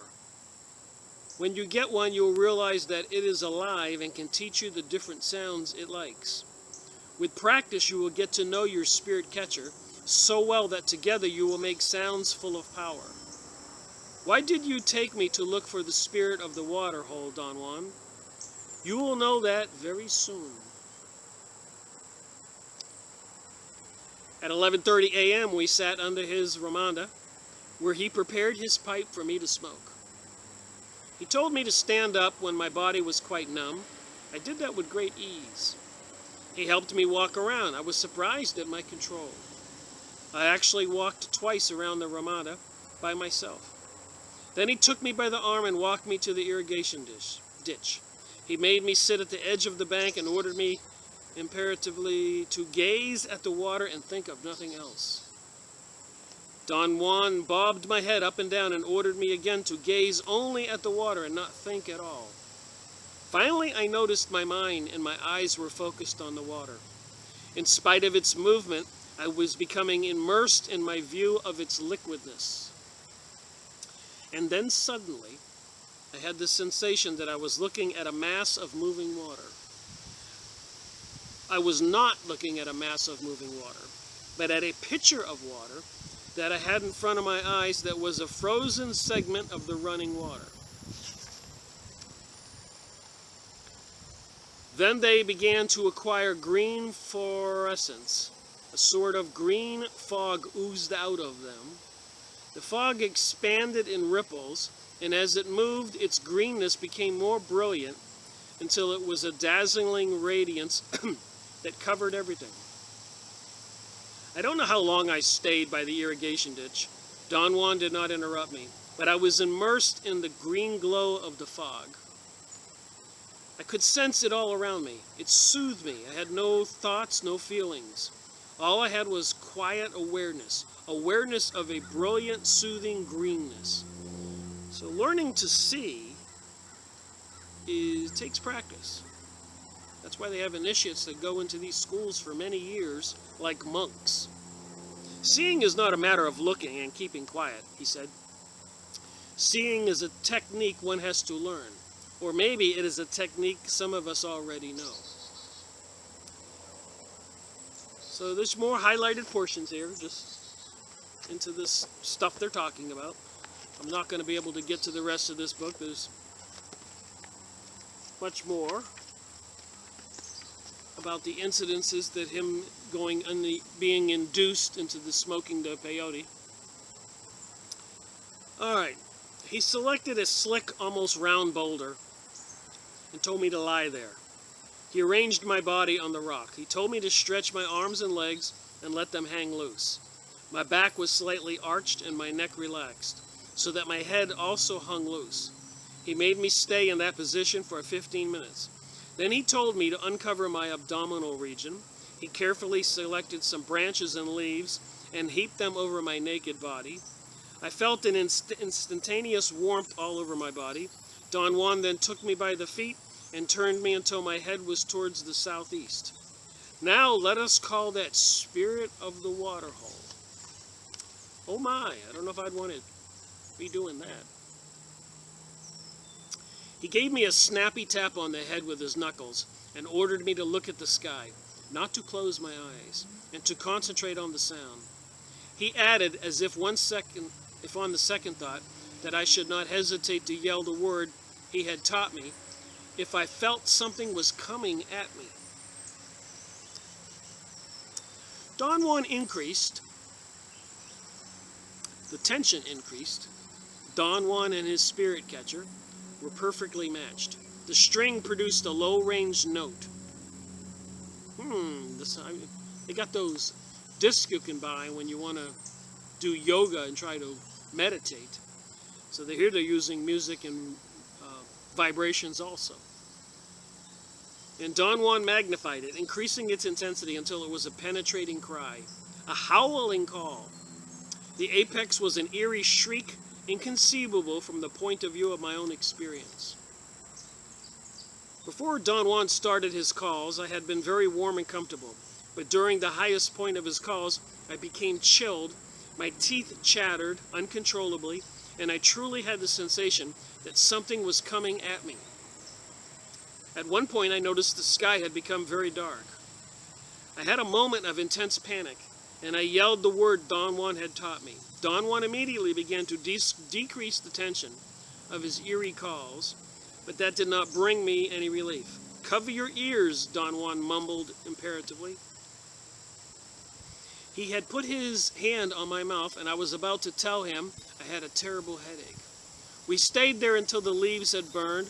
When you get one, you'll realize that it is alive and can teach you the different sounds it likes. With practice, you will get to know your spirit catcher so well that together you will make sounds full of power. Why did you take me to look for the spirit of the water hole, Don Juan? You will know that very soon. At 11:30 a.m., we sat under his ramada, where he prepared his pipe for me to smoke. He told me to stand up when my body was quite numb. I did that with great ease. He helped me walk around. I was surprised at my control. I actually walked twice around the ramada by myself. Then he took me by the arm and walked me to the irrigation ditch. He made me sit at the edge of the bank and ordered me imperatively to gaze at the water and think of nothing else. Don Juan bobbed my head up and down and ordered me again to gaze only at the water and not think at all. Finally, I noticed my mind and my eyes were focused on the water. In spite of its movement, I was becoming immersed in my view of its liquidness. And then suddenly, I had the sensation that I was looking at a mass of moving water. I was not looking at a mass of moving water, but at a pitcher of water that I had in front of my eyes that was a frozen segment of the running water. Then they began to acquire green fluorescence. A sort of green fog oozed out of them. The fog expanded in ripples, and as it moved, its greenness became more brilliant until it was a dazzling radiance that covered everything. I don't know how long I stayed by the irrigation ditch. Don Juan did not interrupt me, but I was immersed in the green glow of the fog. I could sense it all around me. It soothed me. I had no thoughts, no feelings. All I had was quiet awareness of a brilliant, soothing greenness. So learning to see takes practice. That's why they have initiates that go into these schools for many years, like monks. Seeing is not a matter of looking and keeping quiet, he said. Seeing is a technique one has to learn. Or maybe it is a technique some of us already know. So there's more highlighted portions here, just into this stuff they're talking about. I'm not going to be able to get to the rest of this book. There's much more about the incidences that him being induced into the smoking the peyote. Alright, he selected a slick, almost round boulder and told me to lie there. He arranged my body on the rock. He told me to stretch my arms and legs and let them hang loose. My back was slightly arched and my neck relaxed, so that my head also hung loose. He made me stay in that position for 15 minutes. Then he told me to uncover my abdominal region. He carefully selected some branches and leaves and heaped them over my naked body. I felt an instantaneous warmth all over my body. Don Juan then took me by the feet and turned me until my head was towards the southeast. Now let us call that spirit of the water hole. Oh my, I don't know if I'd want to be doing that. He gave me a snappy tap on the head with his knuckles and ordered me to look at the sky, not to close my eyes, and to concentrate on the sound. He added, as if on the second thought, that I should not hesitate to yell the word he had taught me if I felt something was coming at me. Don Juan increased. The tension increased. Don Juan and his spirit catcher were perfectly matched. The string produced a low-range note. They got those discs you can buy when you want to do yoga and try to meditate. So they're using music and vibrations also. And Don Juan magnified it, increasing its intensity until it was a penetrating cry, a howling call. The apex was an eerie shriek, inconceivable from the point of view of my own experience. Before Don Juan started his calls, I had been very warm and comfortable, but during the highest point of his calls, I became chilled, my teeth chattered uncontrollably, and I truly had the sensation that something was coming at me. At one point, I noticed the sky had become very dark. I had a moment of intense panic, and I yelled the word Don Juan had taught me. Don Juan immediately began to decrease the tension of his eerie calls, but that did not bring me any relief. "Cover your ears," Don Juan mumbled imperatively. He had put his hand on my mouth, and I was about to tell him I had a terrible headache. We stayed there until the leaves had burned.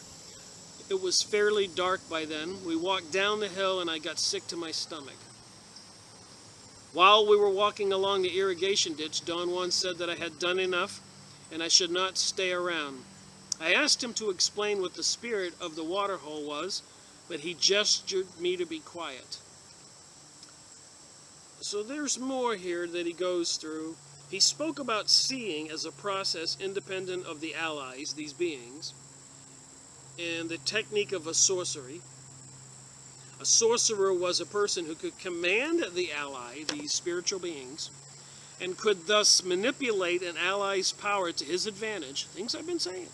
It was fairly dark by then. We walked down the hill, and I got sick to my stomach. While we were walking along the irrigation ditch, Don Juan said that I had done enough and I should not stay around. I asked him to explain what the spirit of the water hole was, but he gestured me to be quiet. So there's more here that he goes through. He spoke about seeing as a process independent of the allies, these beings, and the technique of a sorcery. A sorcerer was a person who could command the ally, these spiritual beings, and could thus manipulate an ally's power to his advantage, things I've been saying.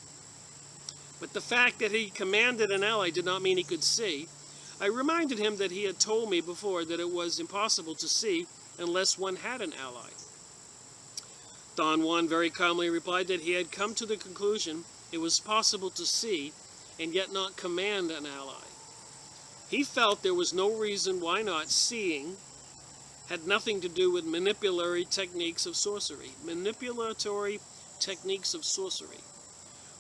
But the fact that he commanded an ally did not mean he could see. I reminded him that he had told me before that it was impossible to see unless one had an ally. Don Juan very calmly replied that he had come to the conclusion it was possible to see and yet not command an ally. He felt there was no reason why not. Seeing had nothing to do with manipulatory techniques of sorcery.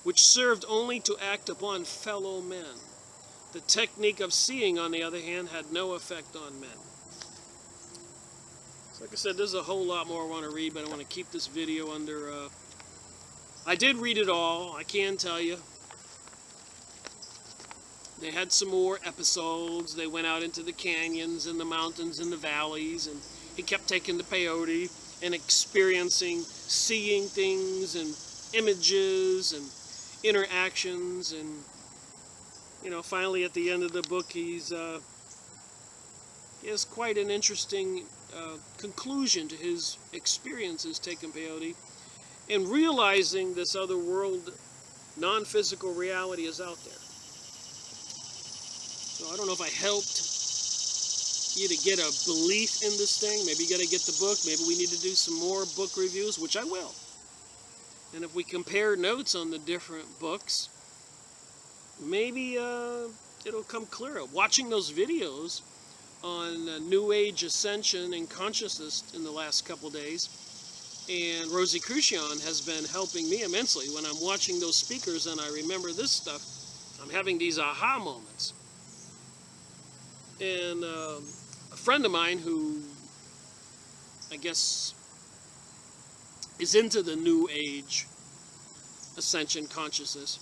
Which served only to act upon fellow men. The technique of seeing, on the other hand, had no effect on men. So like I said, there's a whole lot more I want to read, but I want to keep this video under... I did read it all, I can tell you. They had some more episodes. They went out into the canyons and the mountains and the valleys, and he kept taking the peyote and experiencing, seeing things and images and interactions, and finally at the end of the book he has quite an interesting conclusion to his experiences taking peyote and realizing this other world, non-physical reality is out there. So I don't know if I helped you to get a belief in this thing. Maybe you got to get the book. Maybe we need to do some more book reviews, which I will. And if we compare notes on the different books, maybe it'll come clearer. Watching those videos on New Age Ascension and Consciousness in the last couple days, and Rosie Crucian has been helping me immensely. When I'm watching those speakers and I remember this stuff, I'm having these aha moments. And a friend of mine who, I guess, is into the New Age ascension consciousness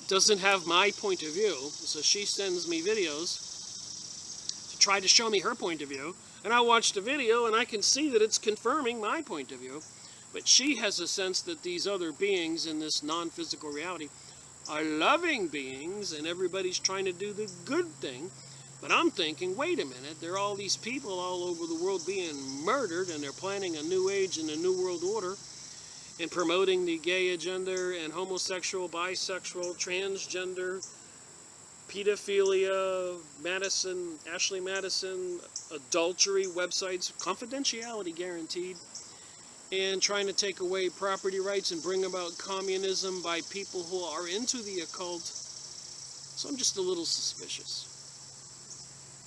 doesn't have my point of view, so she sends me videos to try to show me her point of view, and I watch the video and I can see that it's confirming my point of view, but she has a sense that these other beings in this non-physical reality are loving beings and everybody's trying to do the good thing. But I'm thinking, wait a minute, there are all these people all over the world being murdered, and they're planning a new age and a new world order and promoting the gay agenda and homosexual, bisexual, transgender, pedophilia, Ashley Madison, adultery websites, confidentiality guaranteed, and trying to take away property rights and bring about communism by people who are into the occult. So I'm just a little suspicious.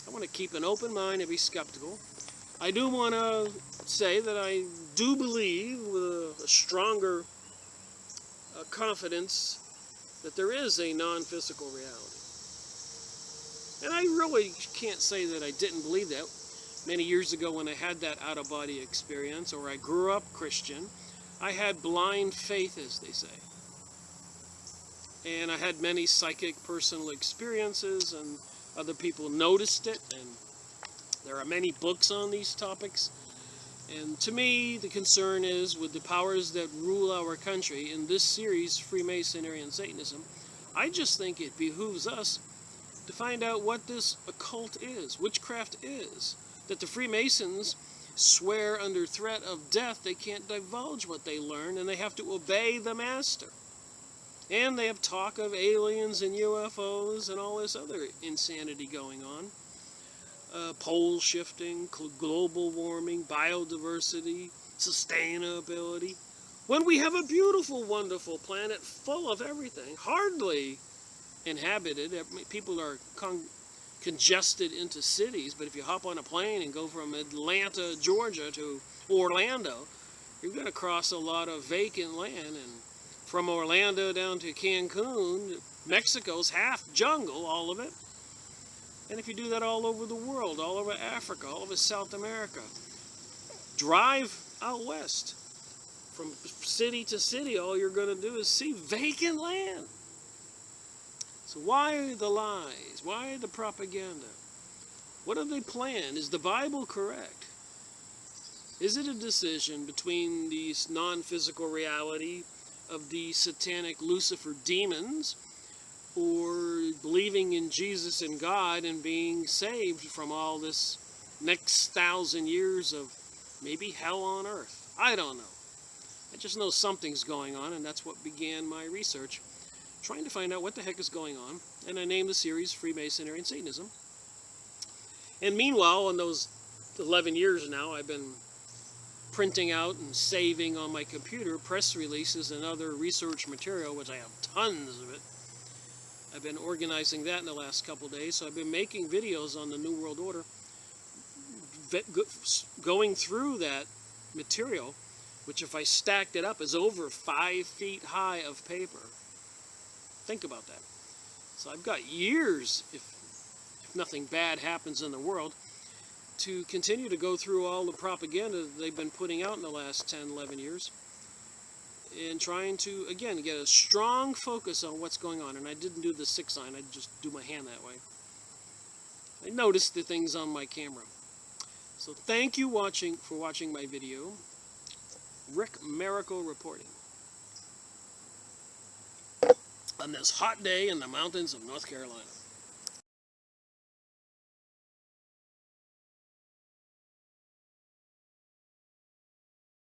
I want to keep an open mind and be skeptical. I do want to say that I do believe with a stronger confidence that there is a non-physical reality. And I really can't say that I didn't believe that. Many years ago when I had that out-of-body experience, or I grew up Christian, I had blind faith, as they say. And I had many psychic personal experiences, and other people noticed it, and there are many books on these topics. And to me, the concern is with the powers that rule our country in this series, Freemasonry and Satanism, I just think it behooves us to find out what this occult is, witchcraft is. That the Freemasons swear under threat of death they can't divulge what they learn, and they have to obey the master. And they have talk of aliens and UFOs and all this other insanity going on. Pole shifting, global warming, biodiversity, sustainability. When we have a beautiful, wonderful planet full of everything, hardly inhabited. People are congested into cities, but if you hop on a plane and go from Atlanta, Georgia to Orlando, you're going to cross a lot of vacant land, and from Orlando down to Cancun, Mexico's half jungle, all of it. And if you do that all over the world, all over Africa, all over South America, drive out west, from city to city, all you're going to do is see vacant land. So why the lies? Why the propaganda? What do they plan? Is the Bible correct? Is it a decision between the non-physical reality of the satanic Lucifer demons, or believing in Jesus and God and being saved from all this next 1,000 years of maybe hell on earth? I don't know. I just know something's going on, and that's what began my research, trying to find out what the heck is going on, and I named the series Freemasonry and Satanism. And meanwhile, in those 11 years now, I've been printing out and saving on my computer press releases and other research material, which I have tons of it. I've been organizing that in the last couple days, so I've been making videos on the New World Order, going through that material, which if I stacked it up is over 5 feet high of paper. Think about that. So I've got years, if nothing bad happens in the world, to continue to go through all the propaganda that they've been putting out in the last 10, 11 years, and trying to, again, get a strong focus on what's going on. And I didn't do the 6 sign, I just do my hand that way. I noticed the things on my camera. So thank you for watching my video. Rick Miracle reporting on this hot day in the mountains of North Carolina.